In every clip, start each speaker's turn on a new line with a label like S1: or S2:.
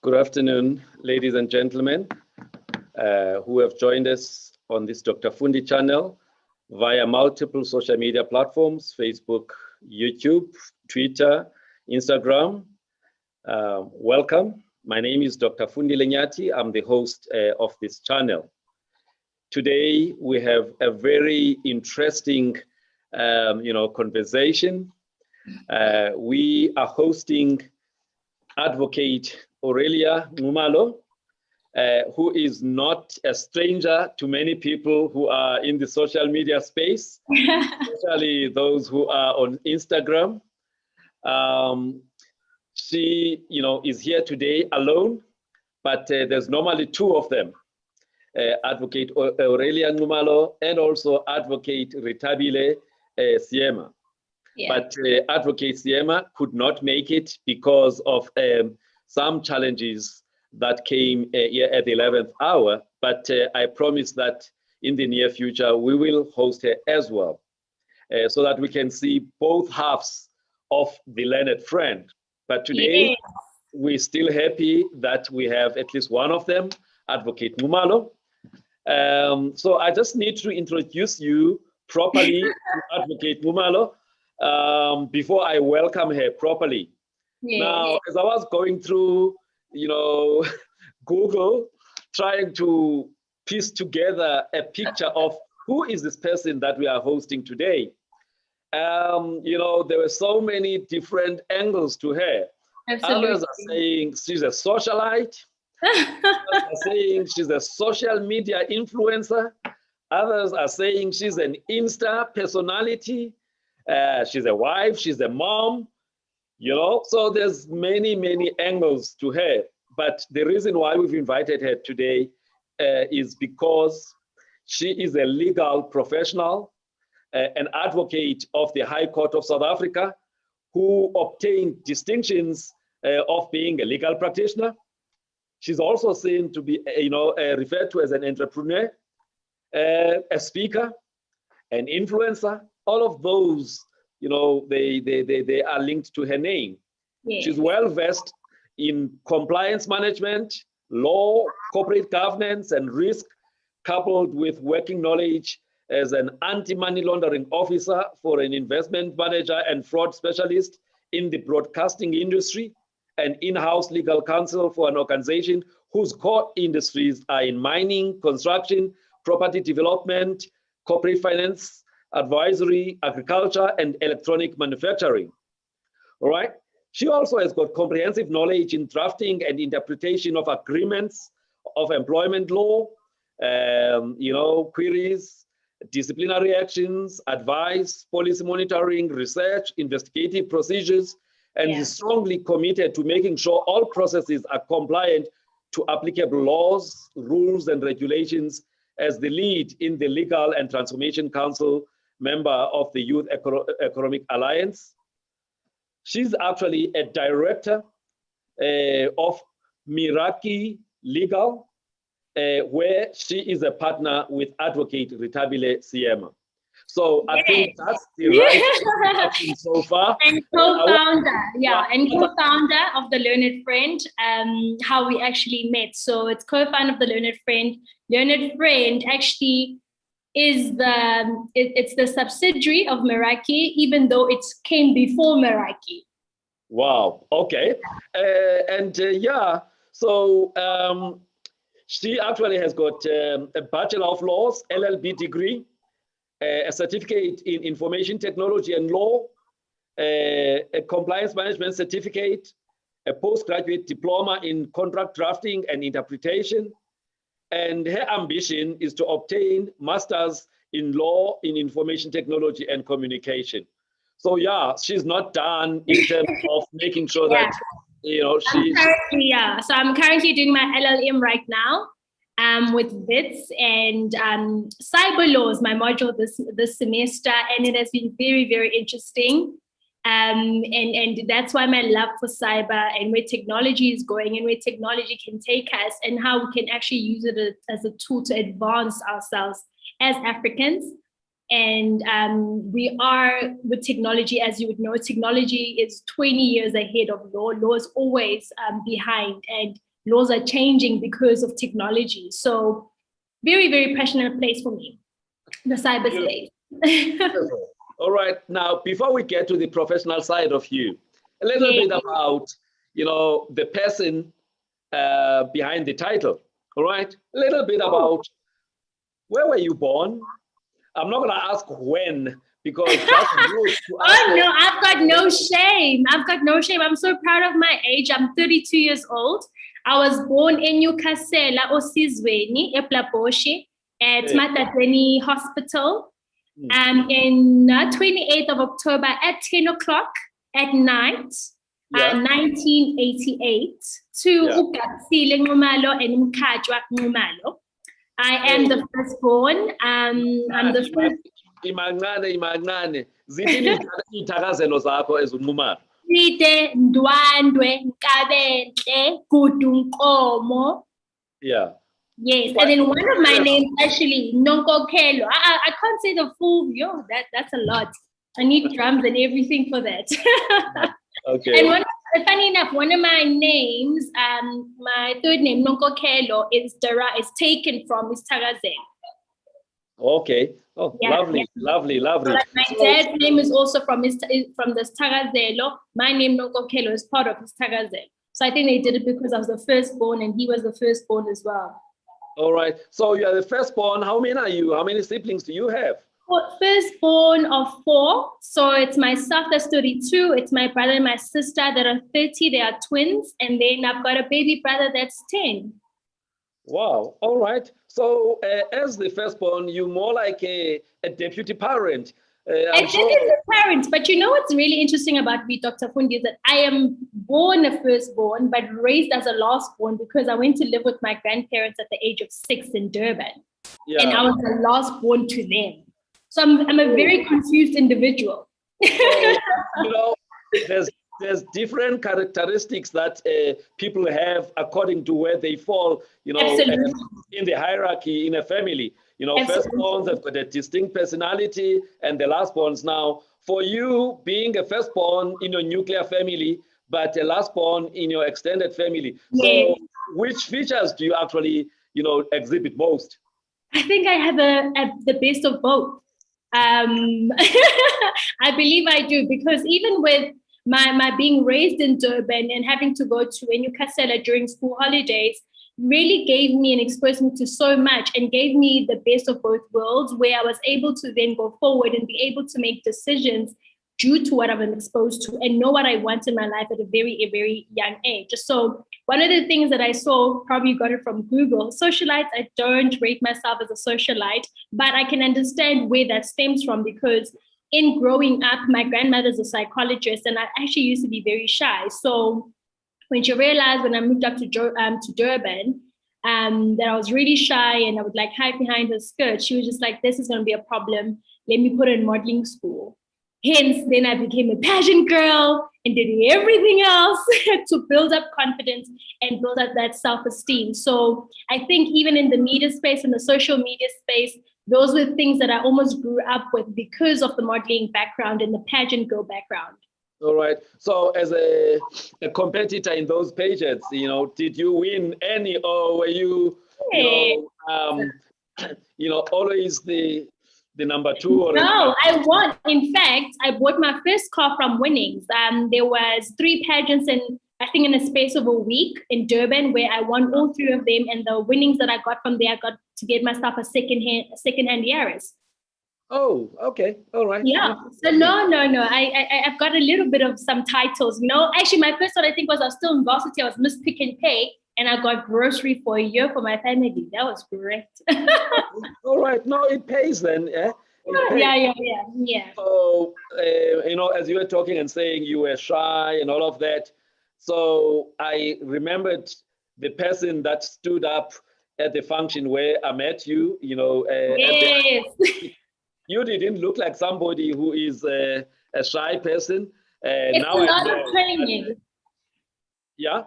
S1: Good afternoon, ladies and gentlemen, who have joined us on this Dr. Fundi channel via multiple social media platforms, Facebook, YouTube, Twitter, Instagram. Welcome. My name is Dr. Fundi Lenyati. I'm the host of this channel. Today, we have a very interesting conversation. We are hosting Advocate Aurelia Nxumalo, who is not a stranger to many people who are in the social media space, especially those who are on Instagram. She, is here today alone, but there's normally two of them, Advocate Aurelia Nxumalo and also Advocate Ritabile Siema. Yeah. But Advocate Siema could not make it because of some challenges that came here at the 11th hour. But I promise that in the near future, we will host her as well, so that we can see both halves of the learned friend. But today, we're still happy that we have at least one of them, Advocate Nxumalo. So I just need to introduce you properly to Advocate Nxumalo. Before I welcome her properly. Yeah. Now, as I was going through, Google, trying to piece together a picture of who is this person that we are hosting today, there were so many different angles to her. Absolutely. Others are saying she's a socialite. Others are saying she's a social media influencer. Others are saying she's an Insta personality. She's a wife, she's a mom, so there's many angles to her. But the reason why we've invited her today is because she is a legal professional, an advocate of the High Court of South Africa, who obtained distinctions of being a legal practitioner. She's also seen to be, referred to as an entrepreneur, a speaker, an influencer. All of those, they are linked to her name. Yes. She's well versed in compliance management, law, corporate governance, and risk, coupled with working knowledge as an anti-money laundering officer for an investment manager and fraud specialist in the broadcasting industry, and in-house legal counsel for an organization whose core industries are in mining, construction, property development, corporate finance, advisory, agriculture, and electronic manufacturing. All right. She also has got comprehensive knowledge in drafting and interpretation of agreements of employment law, queries, disciplinary actions, advice, policy monitoring, research, investigative procedures, and is strongly committed to making sure all processes are compliant to applicable laws, rules, and regulations as the lead in the Legal and Transformation Council member of the Youth Economic Alliance. She's actually a director of Miraki Legal, where she is a partner with Advocate Ritabile Siema. So I think that's the right so far.
S2: And co-founder, and co-founder of the Learned Friend, how we actually met. So it's co-founder of the Learned Friend. Learned Friend actually is it's the subsidiary of Meraki, even though it came before Meraki.
S1: Wow. Okay. So she actually has got a Bachelor of Laws, LLB degree, a certificate in information technology and law, a compliance management certificate, a postgraduate diploma in contract drafting and interpretation. And her ambition is to obtain masters in law in information technology and communication. So she's not done in terms of making sure that,
S2: So I'm currently doing my LLM right now with WITS and cyber laws, my module this semester. And it has been very, very interesting. And that's why my love for cyber and where technology is going and where technology can take us and how we can actually use it as a tool to advance ourselves as Africans. And we are with technology, as you would know, technology is 20 years ahead of law. Law is always behind. And laws are changing because of technology. So very, very passionate place for me, the cyberspace.
S1: All right. Now, before we get to the professional side of you, a little bit about, the person behind the title. All right. A little bit about where were you born? I'm not going to ask when, because that's rude to ask.
S2: Oh no, I've got no shame. I'm so proud of my age. I'm 32 years old. I was born in Newcastle, Osizweni, Eplaboshe, at Matatweni Hospital. In 28th of October at 10 o'clock at night, 1988, to Ugatsile Nxumalo and Mkajwa Nxumalo. I am the firstborn. I'm the first.
S1: Imancane. Zithini ithakazelo zakho ezinqumalo?
S2: Side, Ndwandwe, Nkabenhle, Gudunkomo.
S1: Yeah.
S2: Yes, and then one of my names actually Nonkokelo. I can't say the full. That's a lot. I need drums and everything for that.
S1: Okay.
S2: And funny enough, one of my names, my third name Nonkokelo is taken from Istagazel.
S1: Okay. Oh, yeah, lovely.
S2: So like my dad's name is also from the Istagazelo. My name Nonkokelo is part of Istagazel. So I think they did it because I was the firstborn and he was the firstborn as well.
S1: All right. So you are the firstborn. How many are you? How many siblings do you have?
S2: Firstborn of 4. So it's myself that's 32. It's my brother and my sister that are 30. They are twins. And then I've got a baby brother that's 10.
S1: Wow. All right. So as the firstborn, you're more like a deputy parent.
S2: Deputy parent. But you know what's really interesting about me, Dr. Fundi, is that I am born a firstborn, but raised as a lastborn because I went to live with my grandparents at the age of 6 in Durban. Yeah. And I was the lastborn to them. So I'm a very confused individual.
S1: So, there's different characteristics that people have according to where they fall, in the hierarchy in a family. Firstborns have got a distinct personality, and the lastborns now. For you, being a firstborn in your nuclear family, but a lastborn in your extended family. So which features do you actually, exhibit most?
S2: I think I have the best of both. I believe I do, because even with my being raised in Durban and having to go to Newcastle during school holidays really gave me and exposed me to so much and gave me the best of both worlds, where I was able to then go forward and be able to make decisions due to what I've been exposed to and know what I want in my life at a very young age. So one of the things that I saw, probably got it from Google, socialites, I don't rate myself as a socialite, but I can understand where that stems from, because in growing up, my grandmother's a psychologist and I actually used to be very shy. So when she realized when I moved up to Durban, that I was really shy and I would like hide behind her skirt, she was just like, this is going to be a problem. Let me put her in modeling school. Hence, then I became a pageant girl and did everything else to build up confidence and build up that self-esteem. So I think even in the media space and the social media space, those were things that I almost grew up with because of the modeling background and the pageant girl background.
S1: All right. So as a competitor in those pageants, did you win any, or were you, always the number 2? Or
S2: no, I won. In fact, I bought my first car from winnings. There was 3 pageants I think in a space of a week in Durban, where I won all 3 of them. And the winnings that I got from there, I got to get myself a second-hand Yaris.
S1: Oh, okay. All right.
S2: Yeah. So no. I've got a little bit of some titles. Actually, my first one I think was I was still in varsity. I was Miss Pick and Pay, and I got grocery for a year for my family. That was great.
S1: All right. No, it pays then. Yeah.
S2: Yeah.
S1: So, as you were talking and saying you were shy and all of that, so I remembered the person that stood up at the function where I met you.
S2: Yes.
S1: You didn't look like somebody who is a shy person.
S2: It's
S1: now
S2: a lot of training.
S1: Yeah.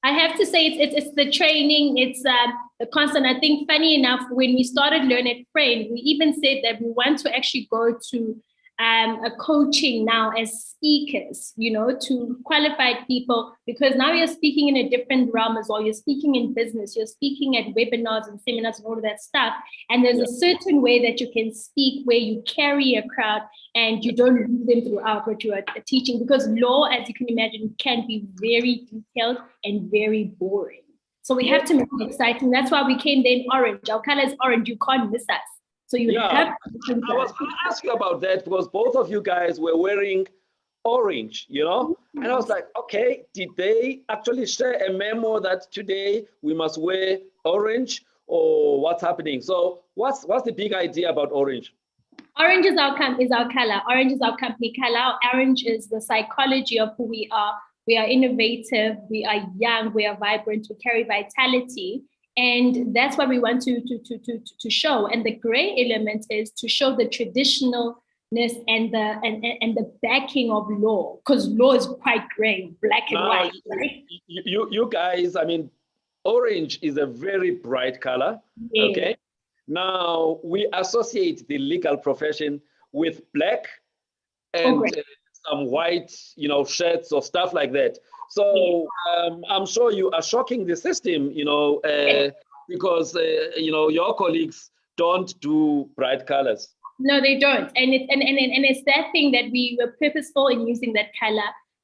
S2: I have to say it's the training, it's the constant. I think funny enough, when we started Learn at Friend, we even said that we want to actually go to a coaching now as speakers, you know, to qualified people, because now you're speaking in a different realm as well. You're speaking in business, you're speaking at webinars and seminars and all of that stuff. And there's a certain way that you can speak where you carry a crowd and you don't lose them throughout what you are teaching, because law, as you can imagine, can be very detailed and very boring. So we have to make it exciting. That's why we came there in orange. Our color is orange. You can't miss us. So you have to.
S1: I was going to ask you about that, because both of you guys were wearing orange, you know? And I was like, okay, did they actually share a memo that today we must wear orange, or what's happening? So what's the big idea about orange?
S2: Orange is our color. Orange is our company color. Orange is the psychology of who we are. We are innovative, we are young, we are vibrant, we carry vitality. And that's what we want to show. And the gray element is to show the traditionalness and the backing of law, because law is quite gray, black and white. Right?
S1: You guys, I mean, orange is a very bright color. Yeah. Okay. Now we associate the legal profession with black and some white, you know, shirts or stuff like that. So I'm sure you are shocking the system, you know, because you know, your colleagues don't do bright colors.
S2: No, they don't, and it's that thing that we were purposeful in using that color.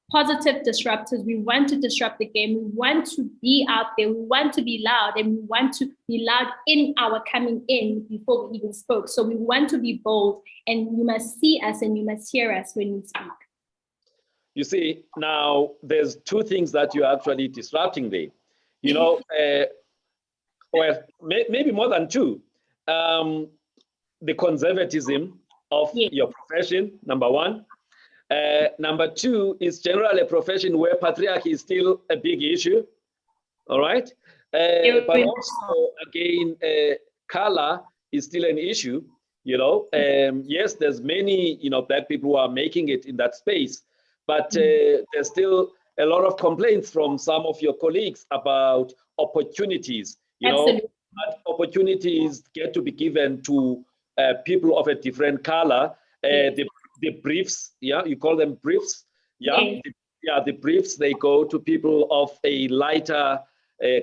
S2: Positive disruptors. We want to disrupt the game. We want to be out there. We want to be loud, and we want to be loud in our coming in before we even spoke. So we want to be bold, and you must see us and you must hear us when we speak.
S1: You see, now there's two things that you're actually disrupting there. You know, well, maybe more than two. The conservatism of your profession, number one. Number two is generally a profession where patriarchy is still a big issue, all right? But also, again, color is still an issue, you know? Yes, there's many, you know, black people who are making it in that space, but there's still a lot of complaints from some of your colleagues about opportunities, you know? That opportunities get to be given to people of a different color. The briefs, you call them briefs, the briefs, they go to people of a lighter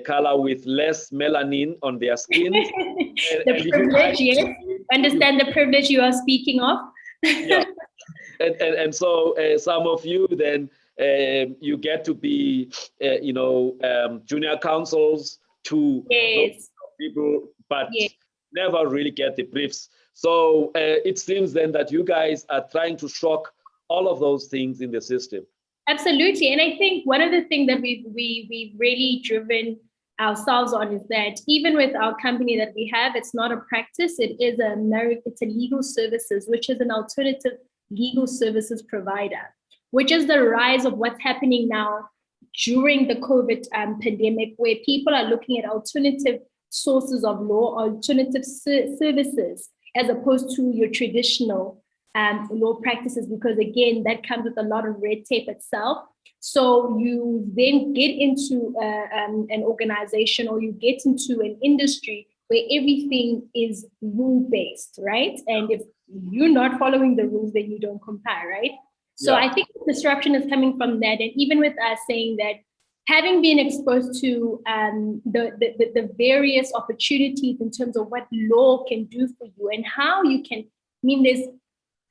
S1: color with less melanin on their skin.
S2: The privilege, yes. Understand the privilege you are speaking of.
S1: And so some of you then, you get to be, you know, junior counsels to those people, but never really get the briefs. So it seems then that you guys are trying to shock all of those things in the system.
S2: Absolutely. And I think one of the things that we've really driven ourselves on is that even with our company that we have, it's not a practice, it's a legal services, which is an alternative legal services provider, which is the rise of what's happening now during the COVID pandemic, where people are looking at alternative sources of law, alternative services, as opposed to your traditional law practices, because again, that comes with a lot of red tape itself. So you then get into an organization, or you get into an industry where everything is rule-based, right? And if you're not following the rules, then you don't comply, right? So I think disruption is coming from that. And even with us saying that, having been exposed to the various opportunities in terms of what law can do for you and how you can, I mean, there's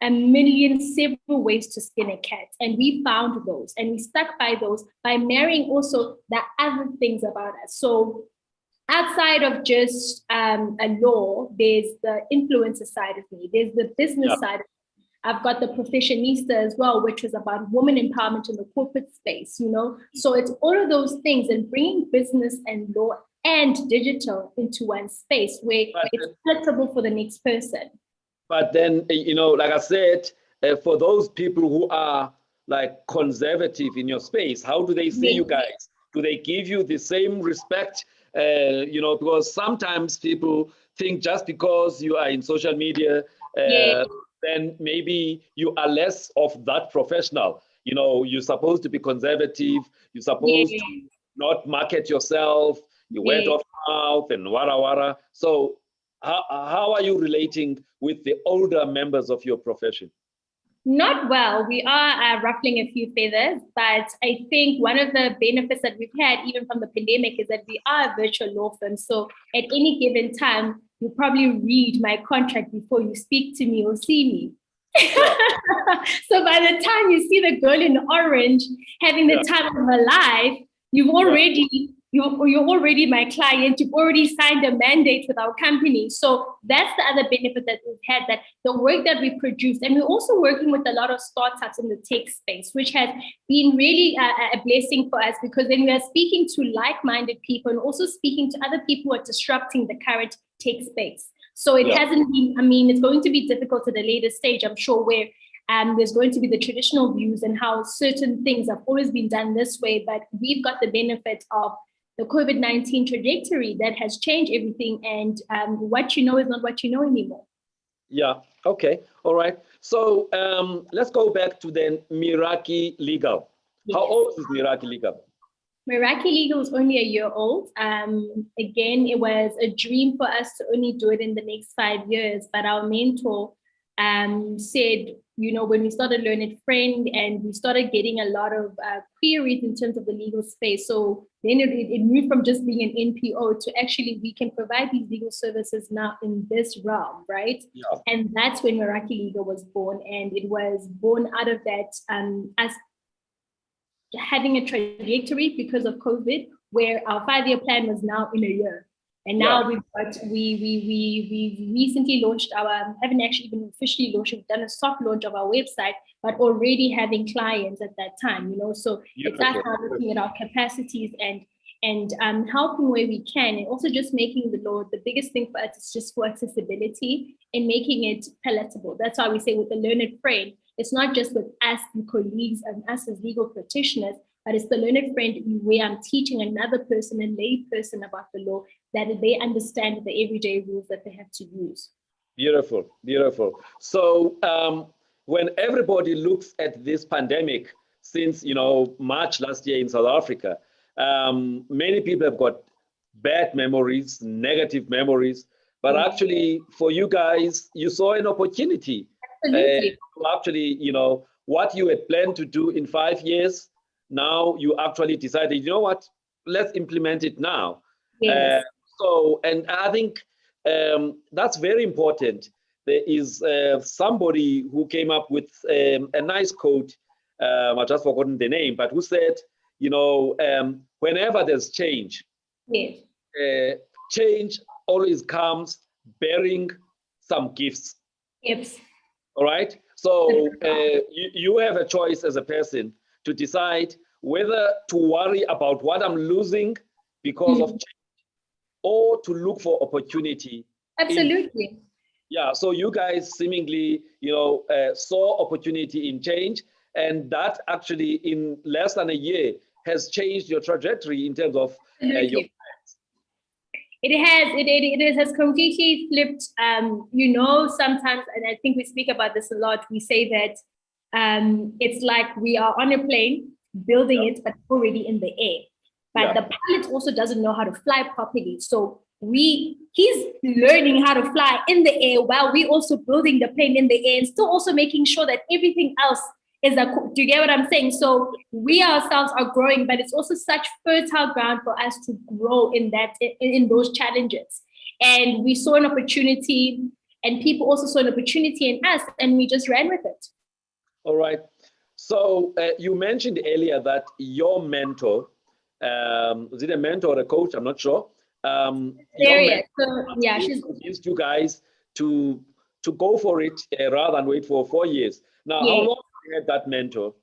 S2: a million several ways to skin a cat. And we found those and we stuck by those by marrying also the other things about us. So outside of just a law, there's the influencer side of me, there's the business side of me. I've got the professionista as well, which is about women empowerment in the corporate space, you know? So it's all of those things and bringing business and law and digital into one space where it's palatable for the next person.
S1: But then, you know, like I said, for those people who are like conservative in your space, how do they see you guys? Do they give you the same respect? You know, because sometimes people think just because you are in social media, then maybe you are less of that professional. You know, you're supposed to be conservative. You're supposed to not market yourself. You word of mouth and wara wara. So how are you relating with the older members of your profession?
S2: Not well. We are ruffling a few feathers, but I think one of the benefits that we've had, even from the pandemic, is that we are a virtual law firm. So at any given time, you probably read my contract before you speak to me or see me. Yeah. So by the time you see the girl in orange having the time of her life, you're already my client. You've already signed a mandate with our company. So that's the other benefit that we've had, that the work that we produce, and we're also working with a lot of startups in the tech space, which has been really a blessing for us, because then we are speaking to like-minded people and also speaking to other people who are disrupting the current tech space. So it hasn't been, it's going to be difficult at a later stage, I'm sure, where there's going to be the traditional views and how certain things have always been done this way, but we've got the benefit of the COVID-19 trajectory that has changed everything, and what you know is not what you know anymore.
S1: Yeah, okay, all right. So let's go back to then Meraki Legal. Yes. How old is Meraki Legal?
S2: Meraki Legal is only a year old. Again, it was a dream for us to only do it in the next 5 years, but our mentor said, when we started Learned Friend and we started getting a lot of queries in terms of the legal space. So then it moved from just being an NPO to actually we can provide these legal services now in this realm, right? Yeah. And that's when Meraki Legal was born. And it was born out of that, us having a trajectory because of COVID, where our 5-year plan was now in a year. And now we recently launched haven't actually even officially launched, we've done a soft launch of our website, but already having clients at that time, So it's us now looking at our capacities and helping where we can, and also just making the law, the biggest thing for us is just for accessibility and making it palatable. That's why we say with the Learned Friend, it's not just with us, the colleagues and us as legal practitioners, but it's the Learned Friend where I'm teaching another person, a lay person, about the law, that they understand the everyday rules that they have to use.
S1: Beautiful, beautiful. So when everybody looks at this pandemic since, March last year in South Africa, many people have got bad memories, negative memories, but actually for you guys, you saw an opportunity.
S2: Absolutely.
S1: Actually, what you had planned to do in 5 years, now you actually decided, you know what, let's implement it now. Yes. And I think that's very important. There is somebody who came up with a nice quote, I've just forgotten the name, but who said, whenever there's change, yes. Change always comes bearing some gifts.
S2: Yes.
S1: All right. So you have a choice as a person to decide whether to worry about what I'm losing because of change, or to look for opportunity.
S2: Absolutely.
S1: So you guys seemingly, saw opportunity in change, and that actually in less than a year has changed your trajectory in terms of your plans.
S2: It has completely flipped. Sometimes, and I think we speak about this a lot, we say that it's like we are on a plane building it, but already in the air. But the pilot also doesn't know how to fly properly. So he's learning how to fly in the air while we're also building the plane in the air, and still also making sure that everything else is do you get what I'm saying? So we ourselves are growing, but it's also such fertile ground for us to grow in those challenges. And we saw an opportunity, and people also saw an opportunity in us, and we just ran with it.
S1: All right. So you mentioned earlier that your mentor, was it a mentor or a coach? I'm not sure. Used you guys to go for it rather than wait for 4 years. Now, how long have you had that mentor?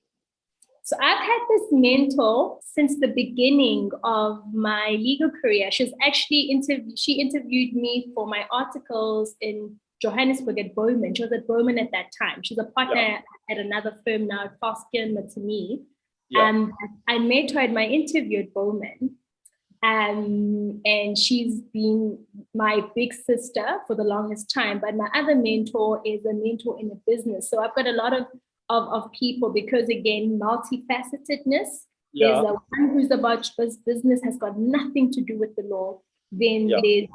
S2: So I've had this mentor since the beginning of my legal career. She's actually interviewed me for my articles in Johannesburg at Bowman. She was at Bowman at that time. She's a partner at another firm now, Foskey and Matini. I met her at my interview at Bowman. And she's been my big sister for the longest time. But my other mentor is a mentor in a business. So I've got a lot of people, because again, multifacetedness. There's the one who's about business, has got nothing to do with the law. Then there's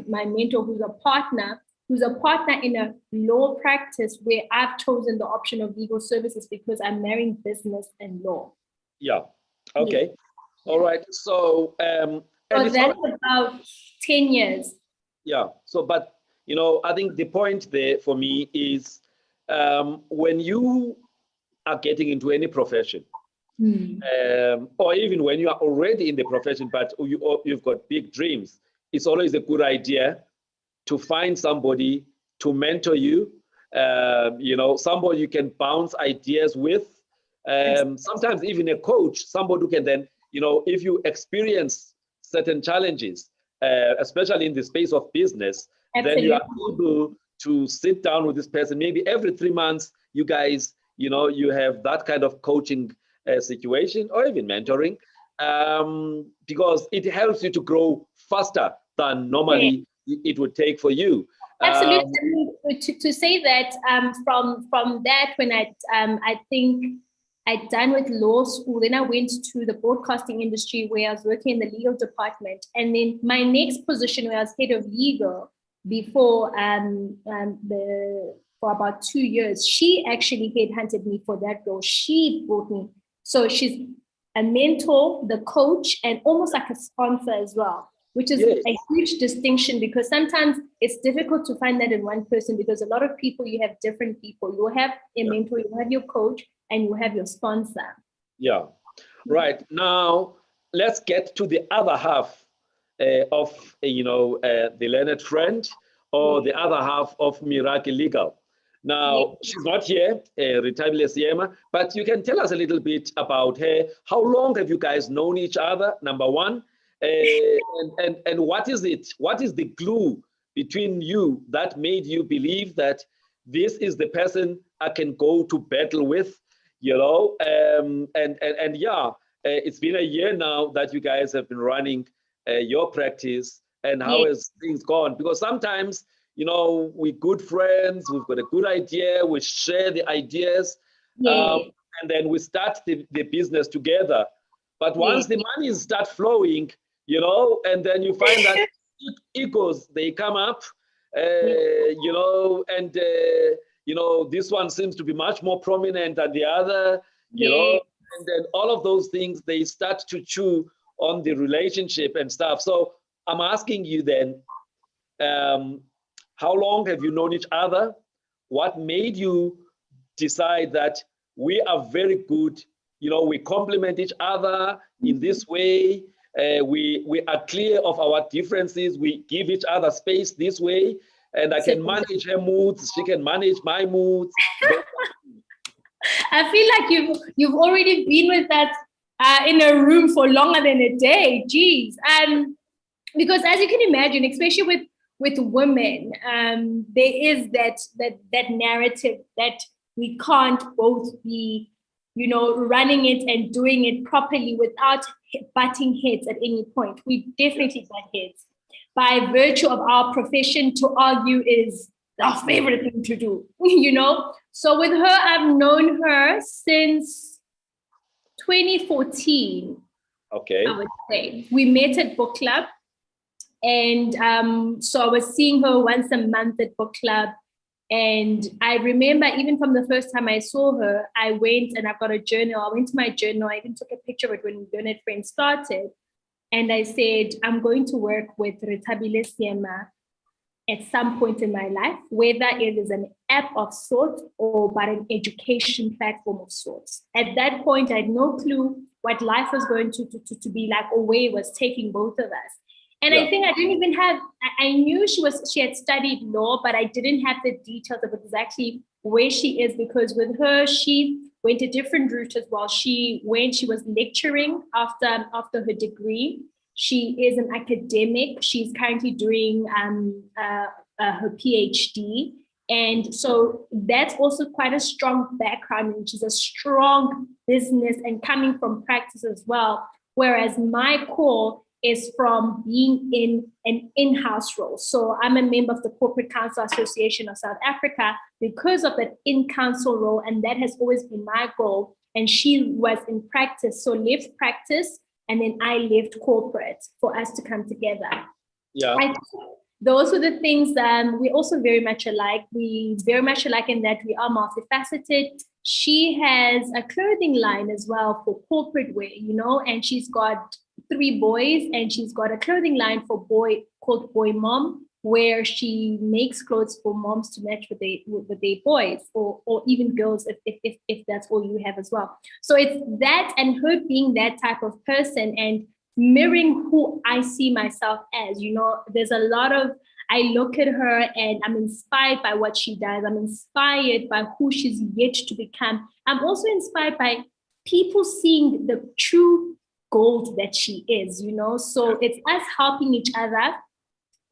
S2: my mentor who's a partner who's a partner in a law practice where I've chosen the option of legal services because I'm marrying business and law.
S1: Yeah. Okay.
S2: Yes.
S1: All right. So, and
S2: So
S1: it's
S2: that's
S1: not,
S2: about 10 years.
S1: yeah. So, but, I think the point there for me is when you are getting into any profession, or even when you are already in the profession, but you've got big dreams, it's always a good idea to find somebody to mentor you, somebody you can bounce ideas with, sometimes even a coach, somebody who can then, if you experience certain challenges, especially in the space of business, then you are
S2: Absolutely.
S1: able to sit down with this person. Maybe every 3 months, you guys, you have that kind of coaching situation or even mentoring, because it helps you to grow faster than
S2: Yeah.
S1: normally it would take for you.
S2: Absolutely. I mean, to say that from that, when I think I'd done with law school, then I went to the broadcasting industry where I was working in the legal department, and then my next position where I was head of legal before for about 2 years, she actually headhunted me for that role. She brought me, so she's a mentor, the coach, and almost like a sponsor as well, which is
S1: Yes.
S2: a huge distinction because sometimes it's difficult to find that in one person because a lot of people, you have different people. You have a mentor, you have your coach, and you have your sponsor.
S1: Yeah. Right. Now, let's get to the other half of, the learned friend, or the other half of Miracle Legal. Now, she's not here, Retabile Siema, but you can tell us a little bit about her. How long have you guys known each other, number one? And what is it? What is the glue between you that made you believe that this is the person I can go to battle with? And yeah, it's been a year now that you guys have been running your practice. And how has things gone? Because sometimes, we're good friends, we've got a good idea, we share the ideas, and then we start the business together. But once the money start flowing, and then you find that egos, they come up, and this one seems to be much more prominent than the other, and then all of those things, they start to chew on the relationship and stuff. So I'm asking you then, how long have you known each other? What made you decide that we are very good, we complement each other in this way, we are clear of our differences, we give each other space this way, and I can manage her moods, she can manage my moods.
S2: I feel like you've already been with that in a room for longer than a day. Geez. Because as you can imagine, especially with women, there is that narrative that we can't both be, running it and doing it properly without butting heads at any point. We definitely butt heads. By virtue of our profession, to argue is our favorite thing to do, So with her, I've known her since 2014.
S1: Okay.
S2: I would say. We met at book club. And so I was seeing her once a month at book club. And I remember even from the first time I saw her, I went and I've got a journal. I went to my journal. I even took a picture of it when Learned Friends started. And I said, I'm going to work with Retabile Siema at some point in my life, whether it is an app of sorts or but an education platform of sorts. At that point, I had no clue what life was going to be like or where it was taking both of us. And I think I didn't even have, I knew she had studied law, but I didn't have the details of exactly where she is, because with her, she went a different route as well. She was lecturing after her degree. She is an academic. She's currently doing her PhD. And so that's also quite a strong background, which is a strong business and coming from practice as well. Whereas my core is from being in an in-house role. So I'm a member of the Corporate Counsel Association of South Africa because of that in-counsel role, and that has always been my goal. And she was in practice, so left practice, and then I left corporate for us to come together.
S1: Yeah.
S2: those are the things. We're also very much alike. We very much alike in that we are multifaceted. She has a clothing line as well for corporate wear, and she's got 3 boys, and she's got a clothing line for called Boy Mom, where she makes clothes for moms to match with their boys, or even girls if that's all you have as well. So it's that, and her being that type of person and mirroring who I see myself as. There's a lot of, I look at her and I'm inspired by what she does. I'm inspired by who she's yet to become. I'm also inspired by people seeing the true gold that she is, so it's us helping each other.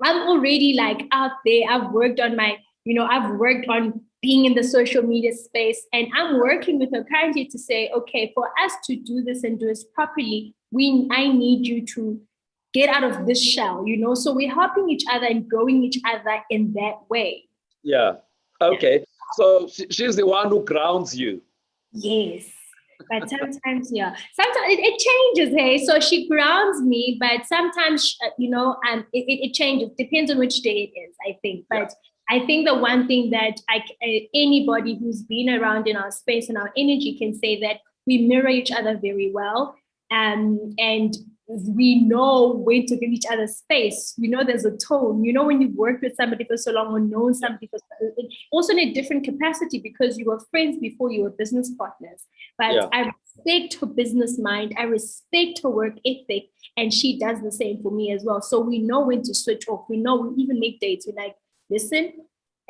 S2: I'm already like out there. I've worked on being in the social media space, and I'm working with her currently to say, okay, for us to do this and do this properly, I need you to get out of this shell, so we're helping each other and growing each other in that way.
S1: Yeah. Okay. So she's the one who grounds you.
S2: Yes. But sometimes, sometimes it changes. Hey, so she grounds me, but sometimes, it changes. Depends on which day it is, I think. But I think the one thing that anybody who's been around in our space and our energy can say that we mirror each other very well, and we know when to give each other space. There's a tone. When you work with somebody for so long or known somebody for also in a different capacity, because you were friends before you were business partners. But I respect her business mind. I respect her work ethic, and she does the same for me as well. So we know when to switch off. We know, we even make dates. We're like, listen,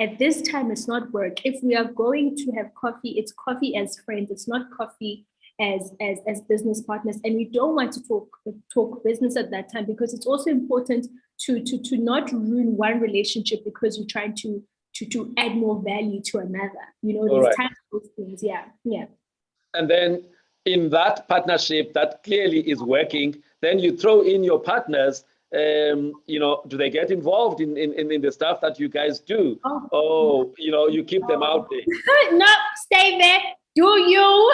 S2: at this time, it's not work. If we are going to have coffee, it's coffee as friends. It's not coffee as business partners. And we don't want to talk business at that time, because it's also important to not ruin one relationship because you're trying to add more value to another. There's time for those things. Yeah.
S1: And then in that partnership that clearly is working, then you throw in your partners. Do they get involved in the stuff that you guys do? You keep them out there.
S2: No, stay there. Do you?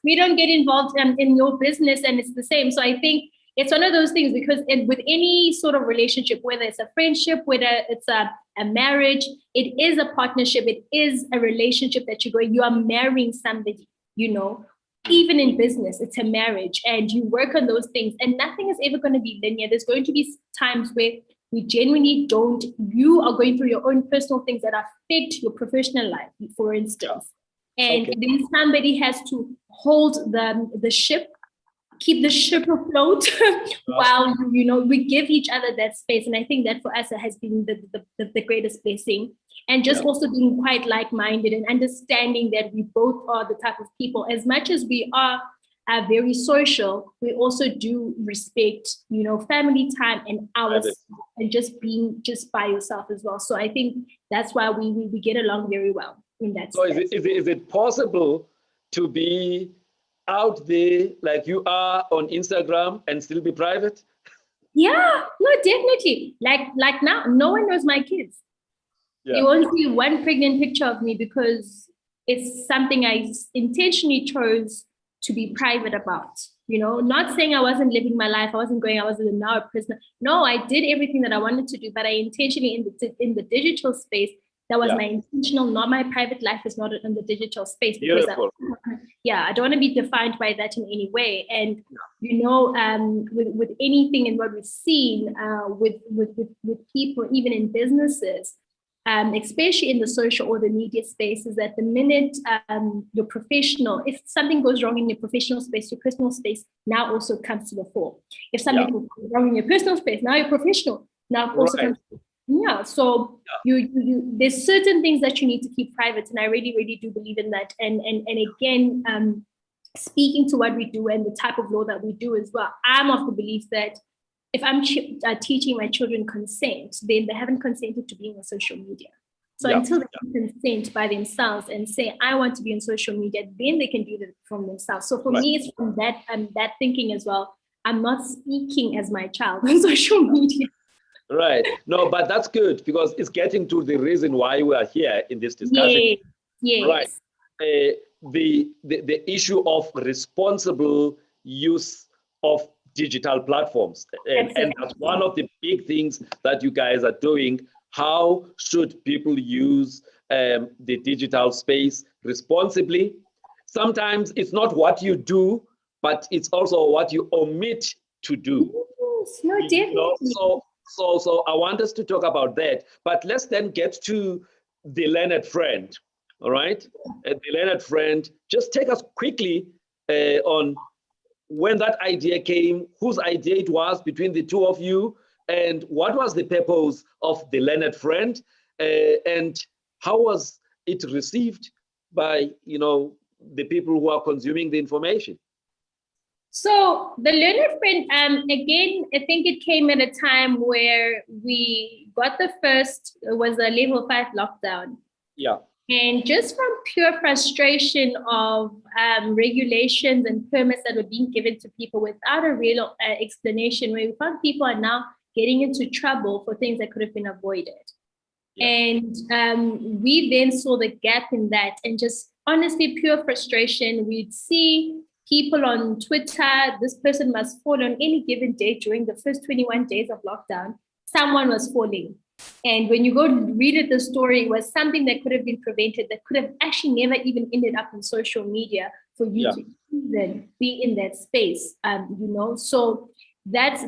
S2: We don't get involved in your business, and it's the same. So I think it's one of those things, because with any sort of relationship, whether it's a friendship, whether it's a marriage, it is a partnership. It is a relationship that you are marrying somebody, even in business, it's a marriage, and you work on those things, and nothing is ever going to be linear. There's going to be times where we genuinely you are going through your own personal things that affect your professional life, for instance. And then somebody has to hold the ship, keep the ship afloat while, we give each other that space. And I think that for us, it has been the greatest blessing. And just also being quite like-minded and understanding that we both are the type of people, as much as we are very social, we also do respect, family time and hours, and just being by yourself as well. So I think that's why we get along very well in that
S1: So
S2: space.
S1: is it possible to be out there like you are on Instagram and still be private?
S2: Yeah, no, definitely. Like now, no one knows my kids. Yeah. You won't see one pregnant picture of me, because it's something I intentionally chose to be private about. Not saying I wasn't living my life, I wasn't now a prisoner. No, I did everything that I wanted to do, but I intentionally in the digital space, that was my intentional. Not my private life is not in the digital space, because I don't want to be defined by that in any way. And with anything and what we've seen with people, even in businesses, especially in the social or the media space, is that the minute you're professional, if something goes wrong in your professional space, your personal space now also comes to the fore. If something goes wrong in your personal space, now you're professional. Now also comes to the fore. So you there's certain things that you need to keep private, and I really, really do believe in that. And again, speaking to what we do and the type of law that we do as well, I'm of the belief that if I'm teaching my children consent, then they haven't consented to being on social media. So until they can consent by themselves and say, I want to be on social media, then they can do that from themselves. So for me, it's from that thinking as well. I'm not speaking as my child on social media.
S1: Right. No, but that's good, because it's getting to the reason why we are here in this discussion.
S2: Yes.
S1: Right. The issue of responsible use of digital platforms. And
S2: Absolutely.
S1: that's one of the big things that you guys are doing. How should people use the digital space responsibly? Sometimes it's not what you do, but it's also what you omit to do.
S2: Yes, no, definitely.
S1: So I want us to talk about that. But let's then get to the learned friend. All right, the learned friend. Just take us quickly on when that idea came, whose idea it was between the two of you, and what was the purpose of the learned friend, and how was it received by the people who are consuming the information.
S2: So the learner friend, again, I think it came at a time where we got it was a level 5 lockdown.
S1: Yeah.
S2: And just from pure frustration of regulations and permits that were being given to people without a real explanation, where we found people are now getting into trouble for things that could have been avoided. Yeah. And we then saw the gap in that, and just honestly, pure frustration. We'd see people on Twitter, this person must fall on any given day during the first 21 days of lockdown. Someone was falling. And when you go read it, the story, it was something that could have been prevented, that could have actually never even ended up in social media for you to even be in that space, So that's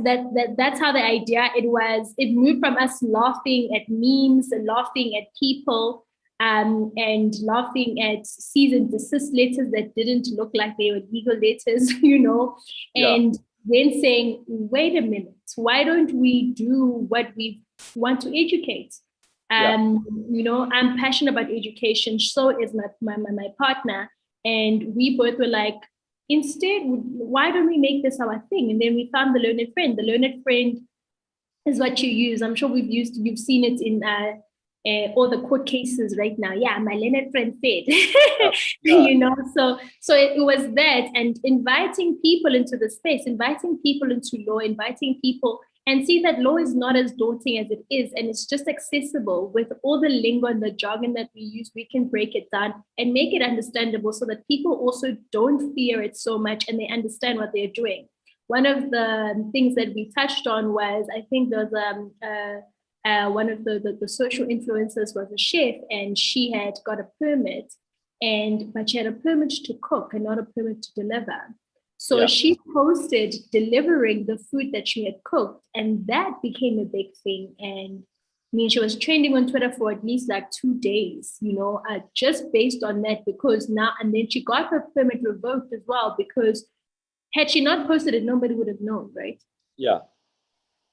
S2: how the idea, it moved from us laughing at memes and laughing at people, and laughing at cease and desist letters that didn't look like they were legal letters, and then saying, wait a minute, why don't we do what we want to educate? I'm passionate about education, so is my partner, and we both were like, instead, why don't we make this our thing? And then we found the learned friend. The learned friend is what you use. I'm sure you've seen it in all the court cases right now. Yeah, my learned friend said, So it was that, and inviting people into the space, inviting people into law, inviting people, and see that law is not as daunting as it is, and it's just accessible. With all the lingo and the jargon that we use, we can break it down and make it understandable so that people also don't fear it so much, and they understand what they're doing. One of the things that we touched on was, I think there was one of the social influencers was a chef, and she had got a permit, but she had a permit to cook and not a permit to deliver. So she posted delivering the food that she had cooked, and that became a big thing. And I mean, she was trending on Twitter for at least like 2 days, just based on that, because now, and then she got her permit revoked as well, because had she not posted it, nobody would have known, right?
S1: Yeah.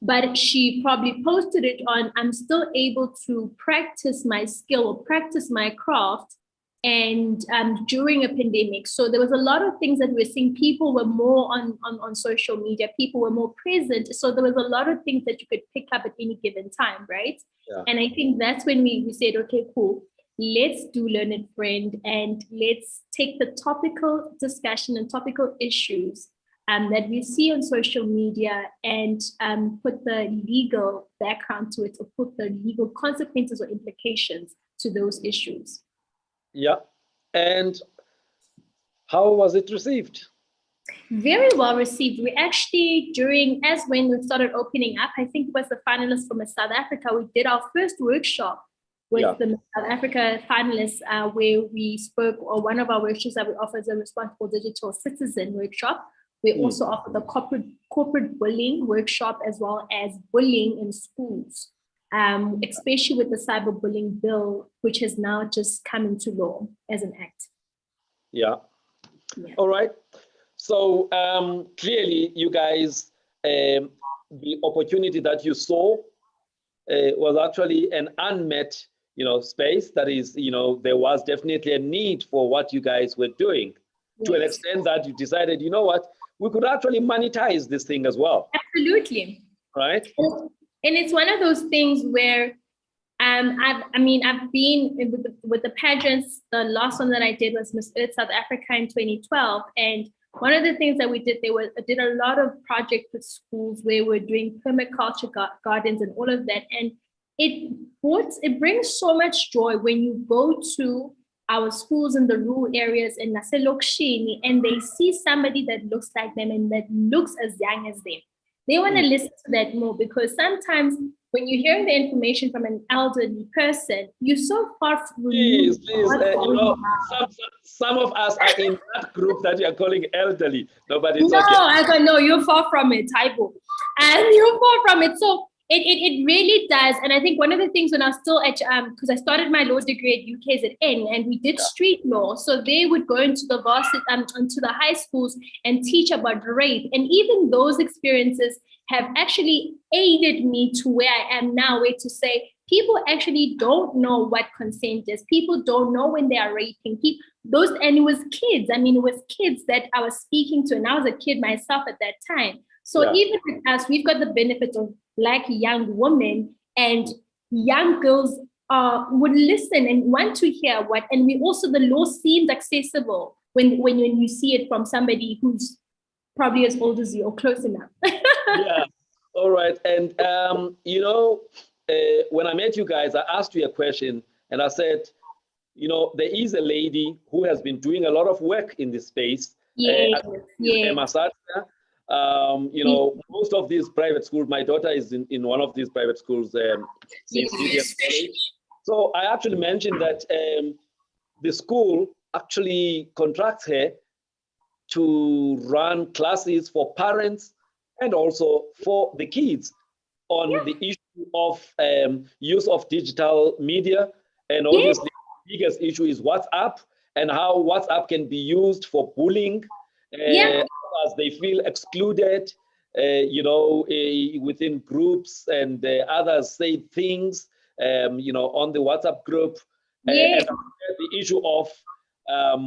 S2: But she probably posted it on, I'm still able to practice my skill or practice my craft, and during a pandemic. So there was a lot of things that we're seeing. People were more on social media. People were more present. So there was a lot of things that you could pick up at any given time, right? Yeah. And I think that's when we said, okay, cool. Let's do Learned Friend, and let's take the topical discussion and topical issues that we see on social media, and put the legal background to it, or put the legal consequences or implications to those issues.
S1: Yeah. And how was it received?
S2: Very well received. We actually, when we started opening up, I think it was the finalists from South Africa, we did our first workshop with the South Africa finalists, where we spoke, or one of our workshops that we offer is a responsible digital citizen workshop. We also offer the corporate bullying workshop, as well as bullying in schools, especially with the cyberbullying bill, which has now just come into law as an act.
S1: Yeah. All right. So clearly, you guys, the opportunity that you saw was actually an unmet, space. That is, there was definitely a need for what you guys were doing, to an extent that you decided, we could actually monetize this thing as well.
S2: Absolutely.
S1: Right.
S2: And it's one of those things where I've been with the pageants. The last one that I did was Miss Earth South Africa in 2012. And one of the things that we did, did a lot of projects with schools where we're doing permaculture gardens and all of that. And it brings so much joy when you go to our schools in the rural areas in Naselokshini, and they see somebody that looks like them and that looks as young as them. They want to listen to that more, because sometimes when you're hearing the information from an elderly person, you're so far from
S1: Please, some of us are in that group that you are calling elderly. No, but it's okay.
S2: I don't know. You're far from it, Taibo. And you're far from it. So it really does. And I think one of the things when I was still at, because I started my law degree at UKZN, and we did street law. So they would go into the varsity, into the high schools and teach about rape. And even those experiences have actually aided me to where I am now, where to say people actually don't know what consent is. People don't know when they are raping people. And it was kids. I mean, it was kids that I was speaking to, and I was a kid myself at that time. So even with us, we've got the benefit of Black young women, and young girls would listen and want to hear what, and we also, the law seems accessible when you see it from somebody who's probably as old as you or close enough.
S1: Yeah, all right. And, when I met you guys, I asked you a question, and I said, there is a lady who has been doing a lot of work in this space. Emma Satya. Most of these private schools, my daughter is in one of these private schools, So I actually mentioned that the school actually contracts her to run classes for parents and also for the kids on the issue of use of digital media. And obviously, the biggest issue is WhatsApp, and how WhatsApp can be used for bullying. As they feel excluded, within groups, and others say things, on the WhatsApp group. And the issue of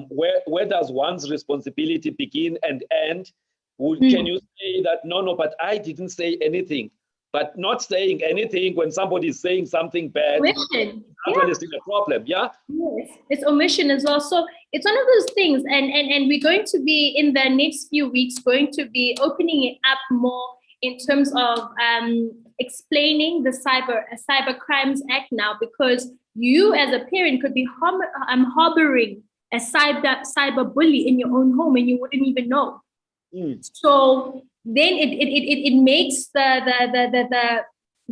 S1: where does one's responsibility begin and end? Can you say that, no, but I didn't say anything? But not saying anything when somebody is saying something bad, actually still a problem, Yes,
S2: it's omission as well. So it's one of those things, and we're going to be, in the next few weeks, going to be opening it up more in terms of explaining the Cyber Crimes Act now, because you as a parent could be harboring a cyber bully in your own home and you wouldn't even know. So then it makes the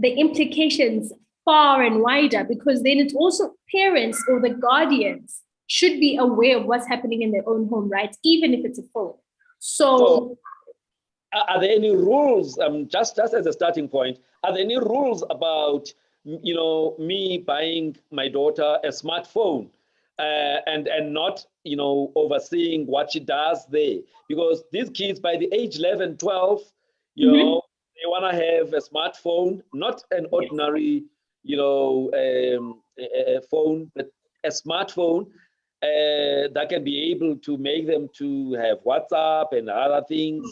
S2: implications far and wider, because then it's also parents or the guardians should be aware of what's happening in their own home, right? Even if it's a phone. So
S1: are there any rules, just as a starting point, are there any rules about, me buying my daughter a smartphone and not, overseeing what she does there? Because these kids, by the age 11, 12, they want to have a smartphone, not an ordinary, a phone, but a smartphone that can be able to make them to have WhatsApp and other things.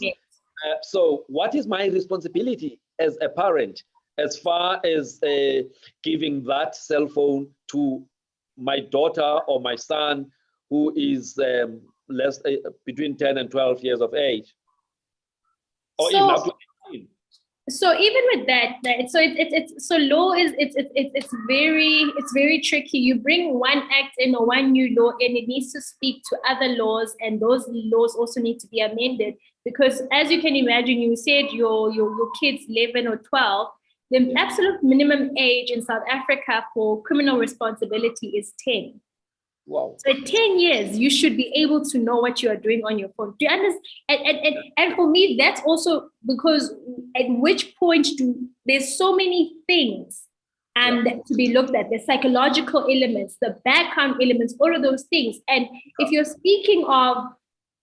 S1: So what is my responsibility as a parent as far as giving that cell phone to my daughter or my son who is between 10 and 12 years of age, or even up to 18?
S2: So even with that, so so law is it's very tricky. You bring one act in or one new law, and it needs to speak to other laws, and those laws also need to be amended, because as you can imagine, you said your kids 11 or 12. The absolute minimum age in South Africa for criminal responsibility is 10.
S1: Wow.
S2: So at 10 years, you should be able to know what you are doing on your phone. Do you understand? And for me, that's also because at which point there's so many things to be looked at. The psychological elements, the background elements, all of those things. And if you're speaking of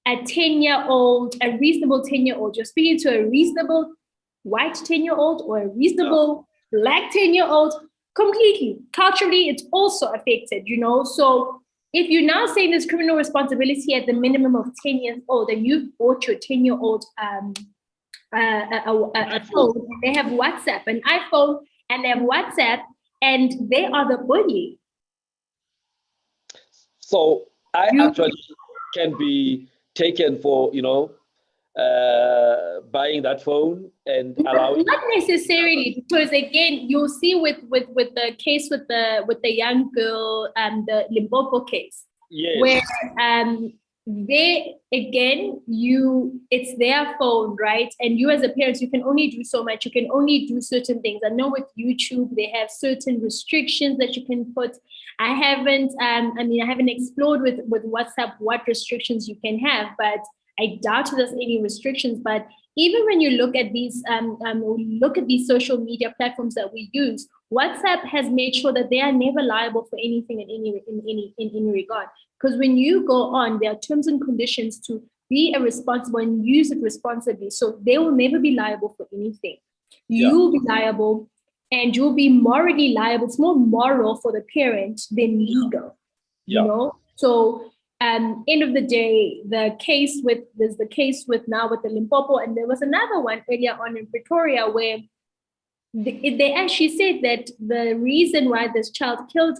S2: a 10-year-old, a reasonable 10-year-old, you're speaking to a reasonable white 10-year-old or a reasonable Black 10-year-old, completely. Culturally, it's also affected, So if you're now saying there's criminal responsibility at the minimum of 10 years old, and you've bought your 10-year-old a phone, and they have WhatsApp, an iPhone, and they have WhatsApp, and they are the bully.
S1: So I actually can be taken for, buying that phone and allowing.
S2: Not necessarily, because again, you'll see with the case with the young girl, the Limpopo case.
S1: Yes.
S2: where they again it's their phone, right? And you as a parent, you can only do so much. You can only do certain things. I know with YouTube they have certain restrictions that you can put. I haven't explored with WhatsApp what restrictions you can have, but I doubt there's any restrictions. But even when you look at these social media platforms that we use, WhatsApp has made sure that they are never liable for anything in any regard. Because when you go on, there are terms and conditions to be responsible and use it responsibly. So they will never be liable for anything. You'll be liable, and you'll be morally liable. It's more moral for the parent than legal, you know? So end of the day, there's the case with the Limpopo, and there was another one earlier on in Pretoria where they actually said that the reason why this child killed